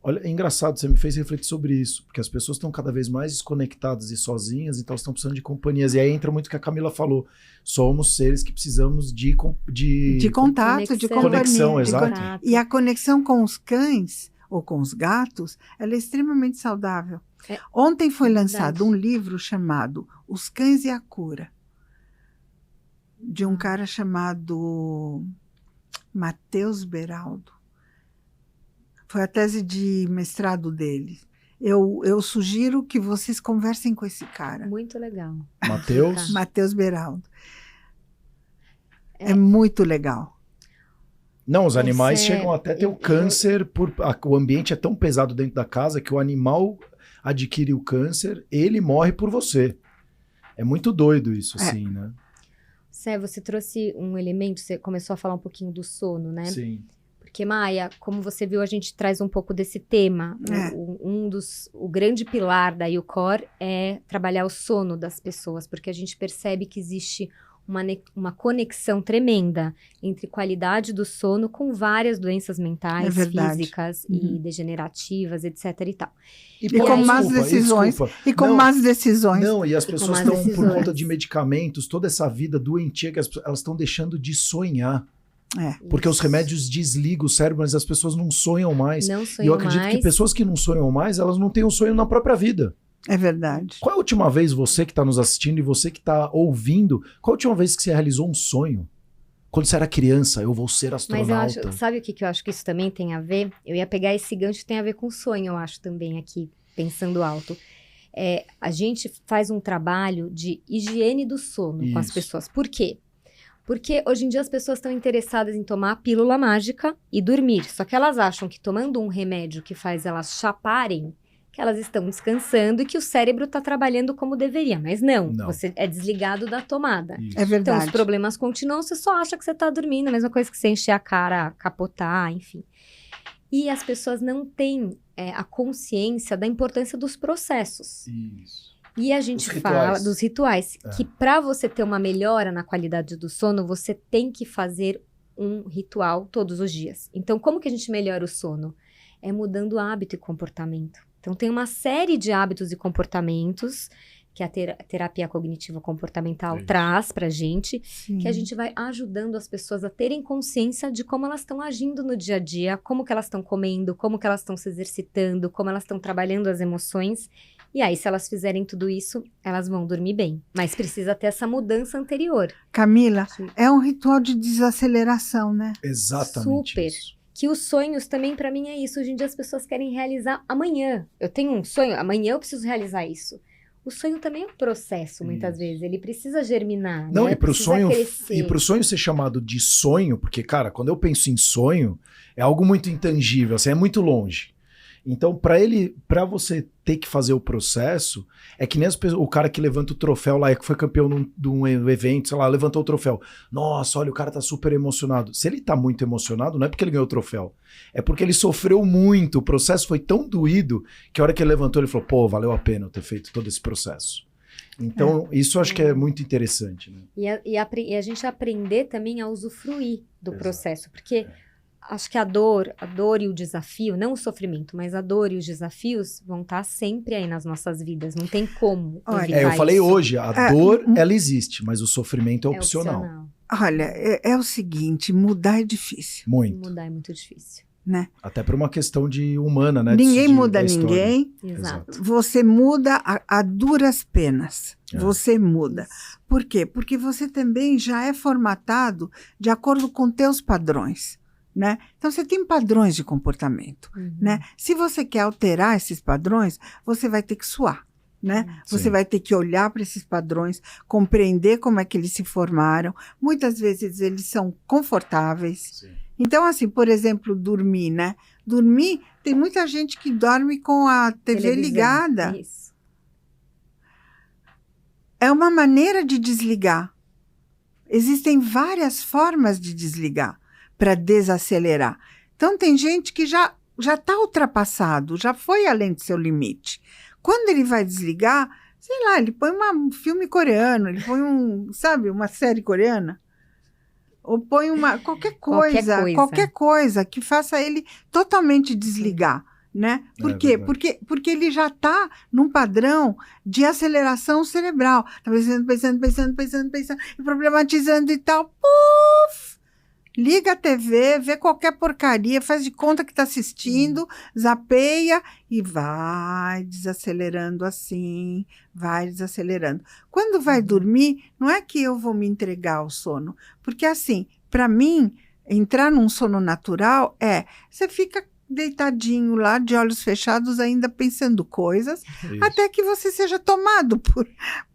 Olha, é engraçado, você me fez refletir sobre isso, porque as pessoas estão cada vez mais desconectadas e sozinhas, então estão precisando de companhias. E aí entra muito o que a Camila falou. Somos seres que precisamos de contato, de companhia. Conexão, exato. E a conexão com os cães ou com os gatos, ela é extremamente saudável. Ontem foi lançado um livro chamado Os Cães e a Cura, de um cara chamado Matheus Beraldo. Foi a tese de mestrado dele. Eu sugiro que vocês conversem com esse cara. Muito legal. Matheus Beraldo. É muito legal. Não, os animais chegam até ter o câncer, o ambiente é tão pesado dentro da casa que o animal adquire o câncer, ele morre por você. É muito doido isso, assim, né? Sé, você trouxe um elemento, você começou a falar um pouquinho do sono, né? Sim. Porque, Maia, como você viu, a gente traz um pouco desse tema. O grande pilar da YouCore é trabalhar o sono das pessoas, porque a gente percebe que existe uma conexão tremenda entre qualidade do sono com várias doenças mentais, físicas e degenerativas, etc. e tal. E com más decisões. E com más decisões. Não, e as pessoas estão, por conta de medicamentos, toda essa vida doentia, que elas estão deixando de sonhar. Porque os remédios desligam o cérebro, mas as pessoas não sonham mais. E eu acredito que pessoas que não sonham mais, elas não têm um sonho na própria vida. É verdade. Qual é a última vez, você que está nos assistindo e você que está ouvindo, qual é a última vez que você realizou um sonho? Quando você era criança, eu vou ser astronauta. Mas eu acho, sabe o que eu acho que isso também tem a ver? Eu ia pegar esse gancho que tem a ver com sonho, eu acho também aqui, pensando alto. A gente faz um trabalho de higiene do sono com as pessoas. Por quê? Porque hoje em dia as pessoas estão interessadas em tomar a pílula mágica e dormir. Só que elas acham que tomando um remédio que faz elas chaparem, que elas estão descansando e que o cérebro está trabalhando como deveria. Mas não, você é desligado da tomada. É verdade. Então os problemas continuam, você só acha que você está dormindo. A mesma coisa que você encher a cara, capotar, enfim. E as pessoas não têm a consciência da importância dos processos. Isso. E a gente fala dos rituais, que para você ter uma melhora na qualidade do sono, você tem que fazer um ritual todos os dias. Então, como que a gente melhora o sono? É mudando hábito e comportamento. Então, tem uma série de hábitos e comportamentos que a terapia cognitivo comportamental traz pra gente, que a gente vai ajudando as pessoas a terem consciência de como elas estão agindo no dia a dia, como que elas estão comendo, como que elas estão se exercitando, como elas estão trabalhando as emoções. E aí, se elas fizerem tudo isso, elas vão dormir bem. Mas precisa ter essa mudança anterior. Camila, é um ritual de desaceleração, né? Exatamente. Super. Isso. Que os sonhos também, para mim, é isso. Hoje em dia as pessoas querem realizar amanhã. Eu tenho um sonho, amanhã eu preciso realizar isso. O sonho também é um processo, muitas vezes. Ele precisa germinar, Não, né? E pro sonho ser chamado de sonho, porque, cara, quando eu penso em sonho, é algo muito intangível, assim, é muito longe. Então, para você ter que fazer o processo, é que nem o cara que levanta o troféu lá, que foi campeão de um evento, sei lá, levantou o troféu. Nossa, olha, o cara tá super emocionado. Se ele tá muito emocionado, não é porque ele ganhou o troféu, é porque ele sofreu muito. O processo foi tão doído que a hora que ele levantou, ele falou, pô, valeu a pena eu ter feito todo esse processo. Então, isso eu acho que é muito interessante. Né? E a gente aprender também a usufruir do processo, porque... Acho que a dor e o desafio, não o sofrimento, mas a dor e os desafios vão estar sempre aí nas nossas vidas. Não tem como evitar eu falei isso. Hoje, a dor, ela existe, mas o sofrimento é opcional. Olha, é o seguinte, mudar é difícil. Muito. Mudar é muito difícil. né? Até por uma questão de humana, né? Ninguém muda da história. ninguém. Exato. Você muda a duras penas. Você muda. Por quê? Porque você também já é formatado de acordo com teus padrões, né? Então, você tem padrões de comportamento, né? Se você quer alterar esses padrões, você vai ter que suar, né? Você vai ter que olhar para esses padrões, compreender como é que eles se formaram. Muitas vezes, eles são confortáveis. Sim. Então, assim, por exemplo, dormir, né? Dormir, tem muita gente que dorme com a TV Televisão. ligada. Isso. É uma maneira de desligar. Existem várias formas de desligar para desacelerar. Então, tem gente que já está ultrapassado, já foi além do seu limite. Quando ele vai desligar, sei lá, ele põe um filme coreano, ele põe uma série coreana. Ou põe qualquer coisa que faça ele totalmente desligar, né? Por quê? Porque ele já está num padrão de aceleração cerebral. Está pensando, e problematizando e tal. Puf! Liga a TV, vê qualquer porcaria, faz de conta que está assistindo, zapeia e vai desacelerando assim, vai desacelerando. Quando vai dormir, não é que eu vou me entregar ao sono, porque assim, para mim, entrar num sono natural você fica deitadinho lá, de olhos fechados, ainda pensando coisas, até que você seja tomado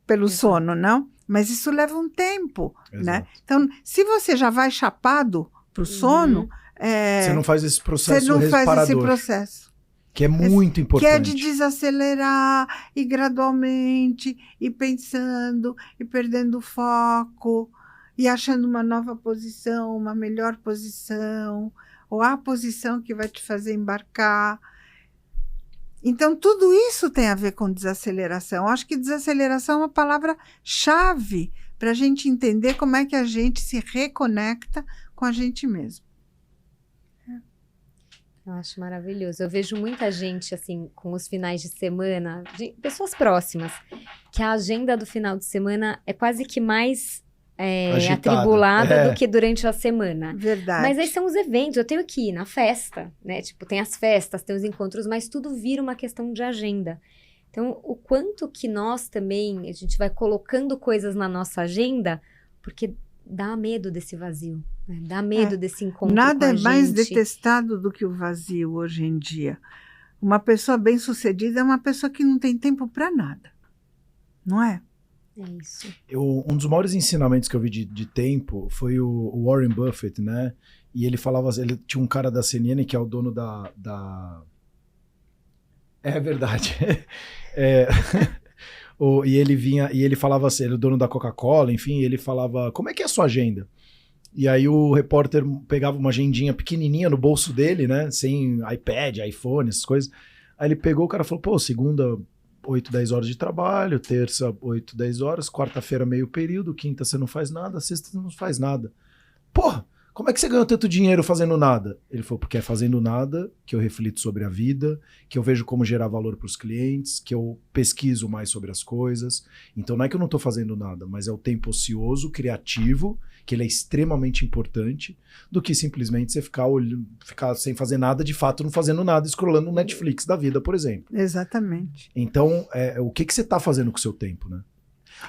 pelo sono, não? Mas isso leva um tempo, né? Então, se você já vai chapado para o sono... você não faz esse processo reparador. Você não faz esse processo. Que é muito importante. Que é de desacelerar e gradualmente, e pensando, e perdendo o foco, e achando uma nova posição, uma melhor posição, ou a posição que vai te fazer embarcar. Então, tudo isso tem a ver com desaceleração. Eu acho que desaceleração é uma palavra-chave para a gente entender como é que a gente se reconecta com a gente mesmo. Eu acho maravilhoso. Eu vejo muita gente, assim, com os finais de semana, pessoas próximas, que a agenda do final de semana é quase que mais atribulada do que durante a semana. Verdade. Mas aí são os eventos, eu tenho que ir na festa, né? Tipo, tem as festas, tem os encontros, mas tudo vira uma questão de agenda. Então, o quanto que nós também, a gente vai colocando coisas na nossa agenda, porque dá medo desse vazio, né? Dá medo desse encontro Nada com a é mais gente. detestado do que o vazio hoje em dia. Uma pessoa bem-sucedida é uma pessoa que não tem tempo para nada. Não é? É isso. Um dos maiores ensinamentos que eu vi de tempo foi o Warren Buffett, né? E ele falava, ele tinha um cara da CNN que é o dono da... É verdade. E ele falava assim, ele é o dono da Coca-Cola, enfim, ele falava, como é que é a sua agenda? E aí o repórter pegava uma agendinha pequenininha no bolso dele, né? Sem iPad, iPhone, essas coisas. Aí ele pegou, o cara falou, pô, segunda... 8, 10 horas de trabalho, terça 8, 10 horas, quarta-feira meio período, quinta você não faz nada, sexta você não faz nada. Porra, como é que você ganhou tanto dinheiro fazendo nada? Ele falou, porque é fazendo nada que eu reflito sobre a vida, que eu vejo como gerar valor para os clientes, que eu pesquiso mais sobre as coisas. Então não é que eu não estou fazendo nada, mas é o tempo ocioso, criativo, que ele é extremamente importante, do que simplesmente você ficar sem fazer nada, de fato não fazendo nada, scrollando no Netflix da vida, por exemplo. Exatamente. Então, o que você está fazendo com o seu tempo, né?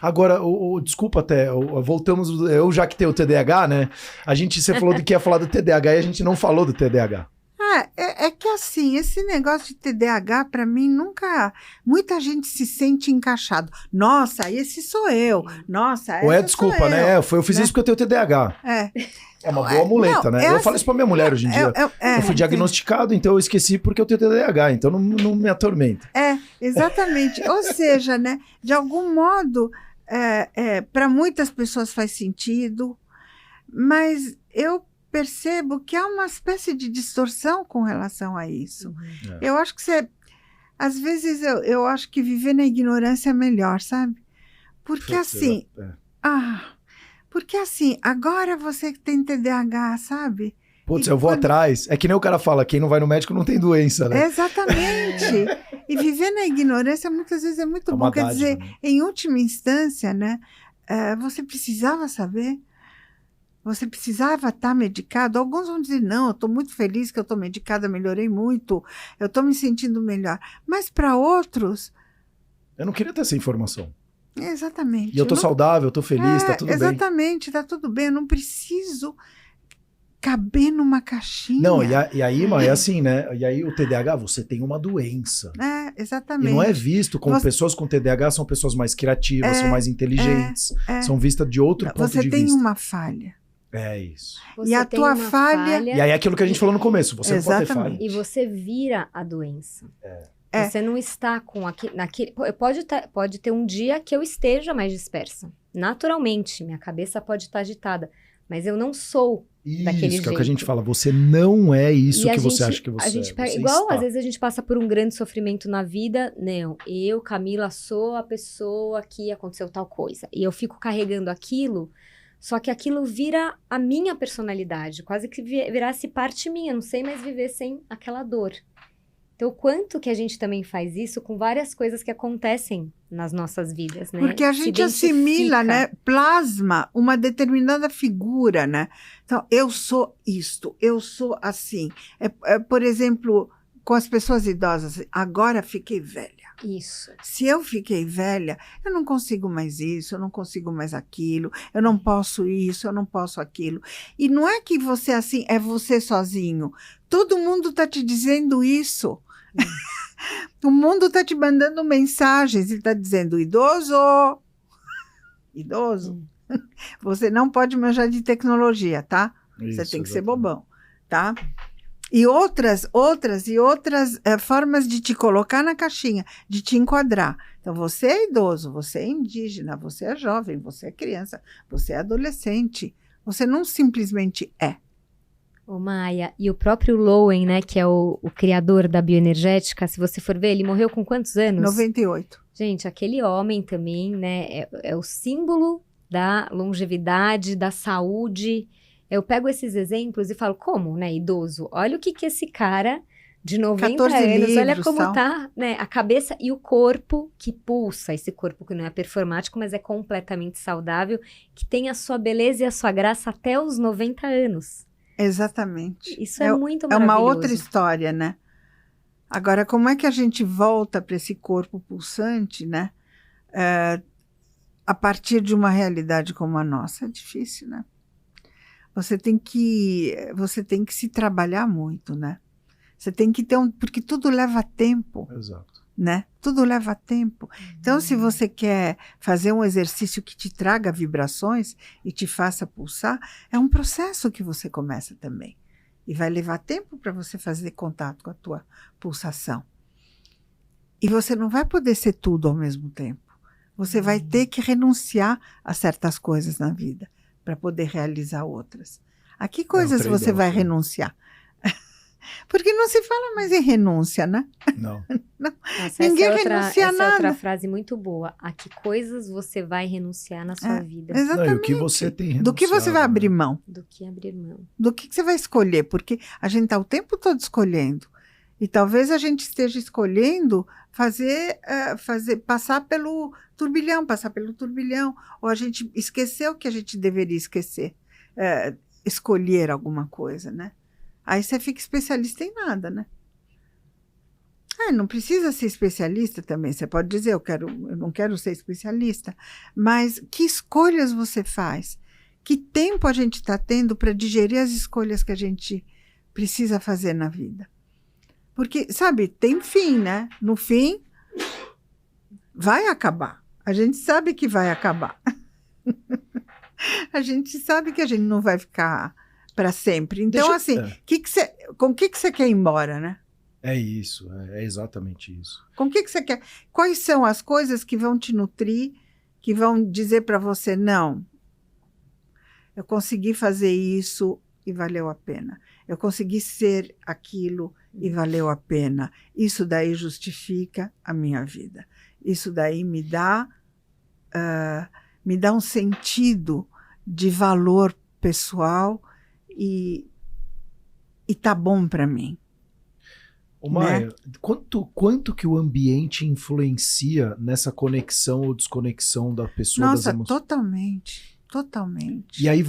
Agora, desculpa até, voltamos, eu já que tenho o TDAH, né? Você falou que ia falar do TDAH e a gente não falou do TDAH. É que assim, esse negócio de TDAH, para mim, nunca... Muita gente se sente encaixado. Nossa, esse sou eu. Nossa, essa Ou desculpa, sou né? eu. Eu fiz isso porque eu tenho TDAH. É uma boa muleta, né? Eu falo isso pra minha mulher hoje em dia. Eu fui diagnosticado, então eu esqueci porque eu tenho TDAH, então não me atormenta. Exatamente. Ou seja, né? De algum modo, para muitas pessoas faz sentido, mas eu percebo que há uma espécie de distorção com relação a isso. Eu acho que às vezes eu acho que viver na ignorância é melhor, sabe? Porque assim... Porque assim, agora você tem TDAH, sabe? Putz, eu vou atrás. É que nem o cara fala, quem não vai no médico não tem doença, né? Exatamente. E viver na ignorância muitas vezes é muito bom. Quer dizer, em última instância, né? Você precisava saber. Você precisava estar medicado? Alguns vão dizer, não, eu estou muito feliz que eu estou medicada, melhorei muito, eu estou me sentindo melhor. Mas para outros... Eu não queria ter essa informação. Exatamente. E eu estou saudável, eu estou feliz, está tudo bem. Exatamente, está tudo bem, eu não preciso caber numa caixinha. Não, e aí, é assim, né? E aí o TDAH, você tem uma doença. Exatamente. E não é visto como pessoas com TDAH são pessoas mais criativas, são mais inteligentes, são vistas de outro ponto de vista. Você tem uma falha. É isso. E a tua falha... E aí é aquilo que a gente falou no começo, você não pode ter falha. E você vira a doença. Você não está com naquele... Pode ter um dia que eu esteja mais dispersa. Naturalmente, minha cabeça pode estar agitada. Mas eu não sou daquele jeito. Isso, que é o que a gente fala. Você não é isso que você acha que você é. Igual, às vezes, a gente passa por um grande sofrimento na vida. Não, eu, Camila, sou a pessoa que aconteceu tal coisa. E eu fico carregando aquilo, só que aquilo vira a minha personalidade. Quase que virasse parte minha. Não sei mais viver sem aquela dor. Então, o quanto que a gente também faz isso com várias coisas que acontecem nas nossas vidas, né? Porque a gente assimila, né? Plasma uma determinada figura, né? Então, eu sou isto, eu sou assim. Por exemplo, com as pessoas idosas, agora fiquei velha. Isso. Se eu fiquei velha, eu não consigo mais isso, eu não consigo mais aquilo, eu não posso isso, eu não posso aquilo. E não é que você assim, é você sozinho. Todo mundo está te dizendo isso. O mundo está te mandando mensagens e está dizendo, idoso, você não pode manjar de tecnologia, tá? Isso, você tem que ser bobão, tá? E outras formas de te colocar na caixinha, de te enquadrar. Então, você é idoso, você é indígena, você é jovem, você é criança, você é adolescente. Você não simplesmente é. Ô Maia, e o próprio Lowen, né, que é o criador da bioenergética, se você for ver, ele morreu com quantos anos? 98. Gente, aquele homem também, né, é o símbolo da longevidade, da saúde. Eu pego esses exemplos e falo, como, né, idoso? Olha o que esse cara de 90 anos, livros, olha como tá, né, a cabeça e o corpo que pulsa, esse corpo que não é performático, mas é completamente saudável, que tem a sua beleza e a sua graça até os 90 anos. Exatamente. Isso é muito maravilhoso. É uma outra história, né? Agora, como é que a gente volta para esse corpo pulsante, né? A partir de uma realidade como a nossa? É difícil, né? Você tem que se trabalhar muito, né? Você tem que ter porque tudo leva tempo. Exato. Né? Tudo leva tempo. Então, se você quer fazer um exercício que te traga vibrações e te faça pulsar, é um processo que você começa também. E vai levar tempo para você fazer contato com a tua pulsação. E você não vai poder ser tudo ao mesmo tempo. Você vai ter que renunciar a certas coisas na vida para poder realizar outras. A que coisas você vai renunciar? Porque não se fala mais em renúncia, né? Não. Nossa, ninguém renuncia a nada. Essa é outra frase muito boa. A que coisas você vai renunciar na sua vida? Exatamente. Não, e o que você tem renunciado, do que você vai abrir mão? Do que abrir mão. Do que você vai escolher? Porque a gente está o tempo todo escolhendo. E talvez a gente esteja escolhendo passar pelo turbilhão, ou a gente esqueceu que a gente deveria esquecer, escolher alguma coisa, né? Aí você fica especialista em nada, né? Não precisa ser especialista também. Você pode dizer, eu não quero ser especialista. Mas que escolhas você faz? Que tempo a gente está tendo para digerir as escolhas que a gente precisa fazer na vida? Porque, sabe, tem fim, né? No fim, vai acabar. A gente sabe que vai acabar. A gente sabe que a gente não vai ficar para sempre. Então, com o que você quer ir embora, né? É isso, é exatamente isso. Com o que você quer? Quais são as coisas que vão te nutrir, que vão dizer para você, não, eu consegui fazer isso e valeu a pena. Eu consegui ser aquilo e valeu a pena. Isso daí justifica a minha vida. Isso daí me dá um sentido de valor pessoal e tá bom para mim. Ô Maia, né? quanto que o ambiente influencia nessa conexão ou desconexão da pessoa? Nossa, totalmente. totalmente. E aí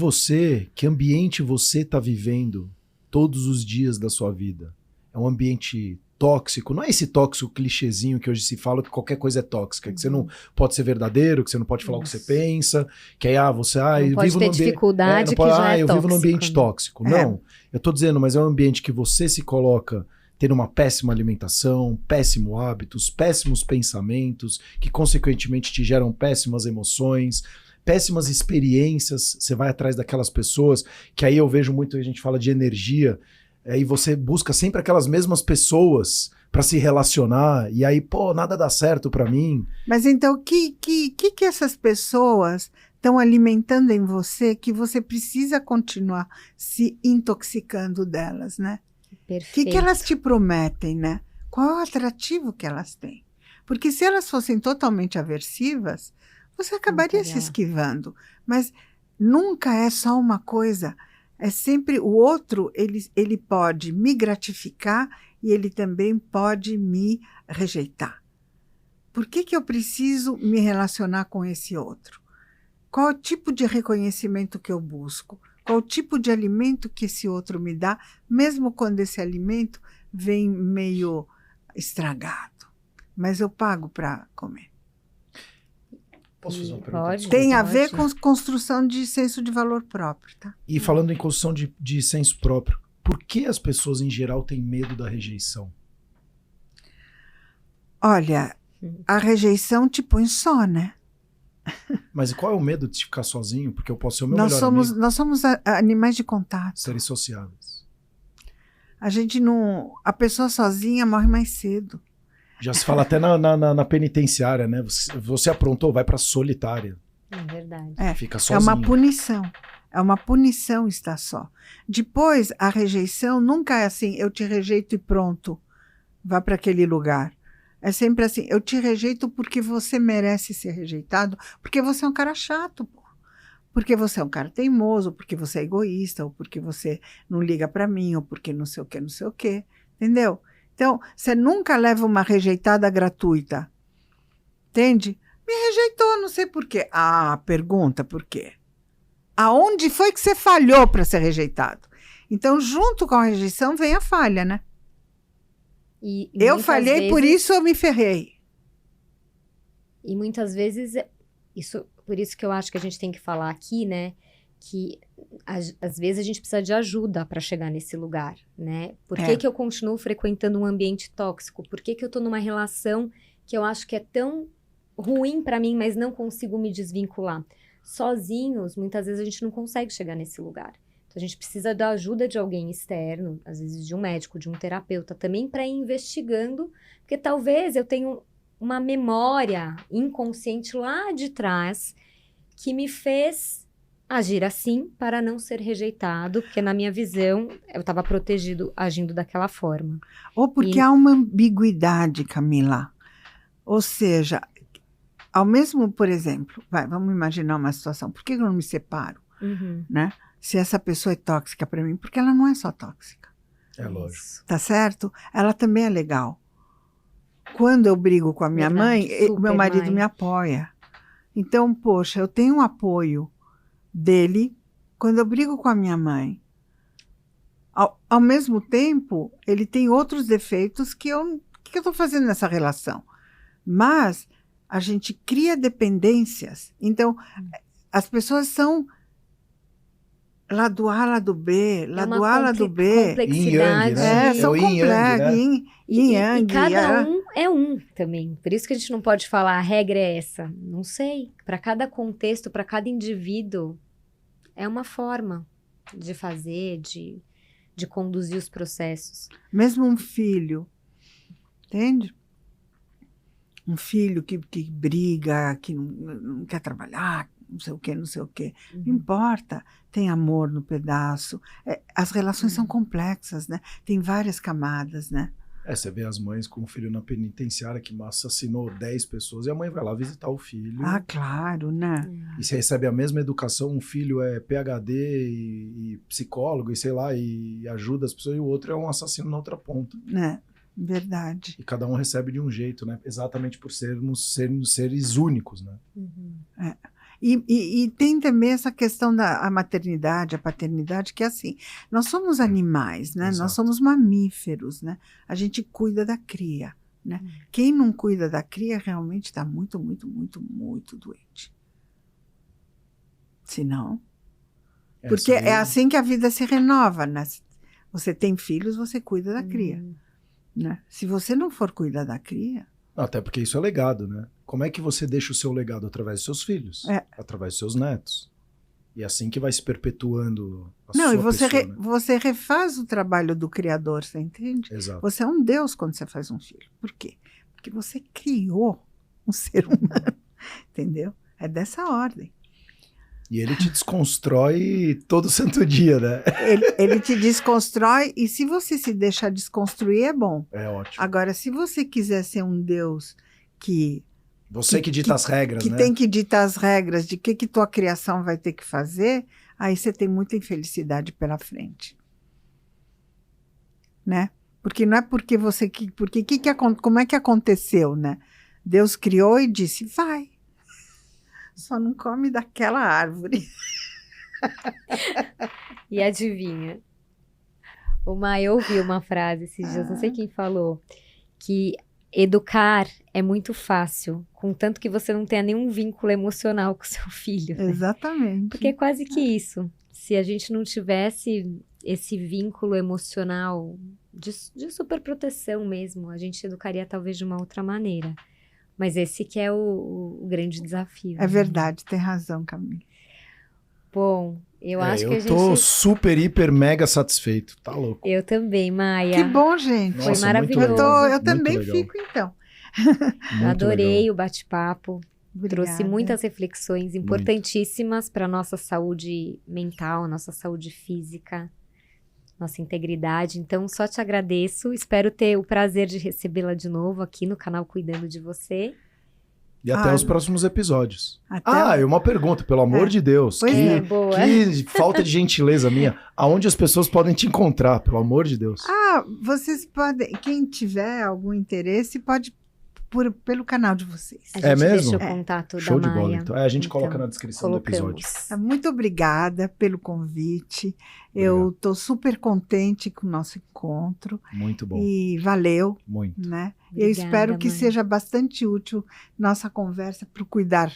que ambiente você está vivendo todos os dias da sua vida? É um ambiente tóxico? Não é esse tóxico clichêzinho que hoje se fala que qualquer coisa é tóxica, que você não pode ser verdadeiro, que você não pode falar o que você pensa, que aí eu pode vivo ter no ambiente, dificuldade não pode, que já é eu tóxico, vivo num ambiente né? tóxico. Não, eu tô dizendo, mas é um ambiente que você se coloca tendo uma péssima alimentação, péssimos hábitos, péssimos pensamentos, que consequentemente te geram péssimas emoções, péssimas experiências. Você vai atrás daquelas pessoas que aí eu vejo muito, a gente fala de energia, e você busca sempre aquelas mesmas pessoas para se relacionar, e aí, pô, nada dá certo para mim. Mas então, o que essas pessoas estão alimentando em você que você precisa continuar se intoxicando delas, né? Perfeito. O que elas te prometem, né? Qual é o atrativo que elas têm? Porque se elas fossem totalmente aversivas, você acabaria se esquivando. Mas nunca é só uma coisa. É sempre o outro, ele pode me gratificar e ele também pode me rejeitar. Por que eu preciso me relacionar com esse outro? Qual o tipo de reconhecimento que eu busco? Qual o tipo de alimento que esse outro me dá, mesmo quando esse alimento vem meio estragado? Mas eu pago para comer. Posso fazer uma pergunta? Pode. Tem a ver com construção de senso de valor próprio, tá? E falando em construção de senso próprio, por que as pessoas em geral têm medo da rejeição? Olha, a rejeição te põe só, né? Mas e qual é o medo de ficar sozinho? Porque eu posso ser o meu melhor amigo. Nós somos animais de contato. Seres sociáveis. A gente não... A pessoa sozinha morre mais cedo. Já se fala até na penitenciária, né? Você aprontou, vai pra solitária. É verdade. Fica sozinho. É uma punição. É uma punição estar só. Depois, a rejeição nunca é assim, eu te rejeito e pronto. Vá para aquele lugar. É sempre assim, eu te rejeito porque você merece ser rejeitado, porque você é um cara chato, pô. Porque você é um cara teimoso, porque você é egoísta, ou porque você não liga para mim, ou porque não sei o que, não sei o que. Entendeu? Então, você nunca leva uma rejeitada gratuita. Entende? Me rejeitou, não sei por quê. Ah, pergunta por quê. Aonde foi que você falhou para ser rejeitado? Então, junto com a rejeição, vem a falha, né? E eu falhei, vezes, por isso eu me ferrei. E muitas vezes, por isso que eu acho que a gente tem que falar aqui, né? Que às vezes a gente precisa de ajuda para chegar nesse lugar, né? Por que eu continuo frequentando um ambiente tóxico? Por que eu tô numa relação que eu acho que é tão ruim para mim, mas não consigo me desvincular? Sozinhos, muitas vezes a gente não consegue chegar nesse lugar. Então a gente precisa da ajuda de alguém externo, às vezes de um médico, de um terapeuta também, para ir investigando, porque talvez eu tenha uma memória inconsciente lá de trás que me fez agir assim para não ser rejeitado, porque na minha visão eu estava protegido agindo daquela forma. Ou porque há uma ambiguidade, Camila. Ou seja, ao mesmo, por exemplo, vamos imaginar uma situação, por que eu não me separo? Né? Se essa pessoa é tóxica para mim, porque ela não é só tóxica. É lógico. Tá certo? Ela também é legal. Quando eu brigo com a minha mãe, o meu marido me apoia. Então, poxa, eu tenho um apoio dele quando eu brigo com a minha mãe. Ao mesmo tempo, ele tem outros defeitos que eu estou fazendo nessa relação. Mas a gente cria dependências. Então, as pessoas são lado A, lado B, lado A, lado B. Complexidade. Né? São complexos. E cada um é um também. Por isso que a gente não pode falar a regra é essa. Não sei. Para cada contexto, para cada indivíduo, é uma forma de fazer, de conduzir os processos. Mesmo um filho, entende? Um filho que briga, que não quer trabalhar, não sei o quê, não sei o quê. Não importa, tem amor no pedaço. As relações são complexas, né? Tem várias camadas, né? Você vê as mães com o filho na penitenciária que assassinou 10 pessoas e a mãe vai lá visitar o filho. Ah, claro, né? E você recebe a mesma educação, um filho é PhD e psicólogo e sei lá, e ajuda as pessoas, e o outro é um assassino na outra ponta. Né? Verdade. E cada um recebe de um jeito, né? Exatamente por sermos seres únicos, né? E tem também essa questão da maternidade, a paternidade, que é assim, nós somos animais, né? Exato. Nós somos mamíferos, né? A gente cuida da cria, né? Quem não cuida da cria realmente está muito, muito, muito, muito doente. Se não... Porque é assim que a vida se renova, né? Você tem filhos, você cuida da cria, né? Se você não for cuidar da cria... Até porque isso é legado, né? Como é que você deixa o seu legado através dos seus filhos? Através dos seus netos. E é assim que vai se perpetuando a sua pessoa. Não, e você refaz o trabalho do Criador, você entende? Exato. Você é um Deus quando você faz um filho. Por quê? Porque você criou um ser humano, entendeu? É dessa ordem. E ele te desconstrói todo santo dia, né? Ele te desconstrói, e se você se deixar desconstruir, é bom. É ótimo. Agora, se você quiser ser um Deus que... Você que dita as regras, né? Que tem que ditar as regras de que tua criação vai ter que fazer, aí você tem muita infelicidade pela frente. Né? Porque não é porque você... como é que aconteceu, né? Deus criou e disse, vai. Só não come daquela árvore. E adivinha? Eu ouvi uma frase esses dias, não sei quem falou, que educar é muito fácil, contanto que você não tenha nenhum vínculo emocional com seu filho. Né? Exatamente. Porque é quase que isso. Se a gente não tivesse esse vínculo emocional de superproteção mesmo, a gente educaria talvez de uma outra maneira. Mas esse que é o grande desafio. É verdade, tem razão, Camila. Bom, eu acho que a gente... Eu tô super, hiper, mega satisfeito. Tá louco. Eu também, Maia. Que bom, gente. Foi maravilhoso. Eu também fico, então. Adorei o bate-papo. Trouxe muitas reflexões importantíssimas para nossa saúde mental, nossa saúde física, nossa integridade. Então, só te agradeço. Espero ter o prazer de recebê-la de novo aqui no canal Cuidando de Você. E até os próximos episódios. Até e uma pergunta, pelo amor de Deus. Boa. Que falta de gentileza minha. Aonde as pessoas podem te encontrar, pelo amor de Deus? Vocês podem... Quem tiver algum interesse, pode... pelo canal de vocês. A gente mesmo? deixa o contato Show da de bola, Maia. então. A gente coloca na descrição do episódio. Muito obrigada pelo convite. Eu estou super contente com o nosso encontro. Muito bom. E valeu. Muito. Né? Obrigada, eu espero que Maia. Seja bastante útil nossa conversa para o cuidar.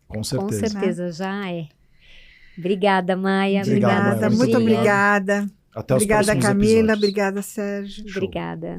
Com certeza. Com certeza, já é. Obrigada, Maia. Obrigada, muito obrigada. Até os próximos próximos Camila. episódios. Obrigada, Sérgio. Obrigada.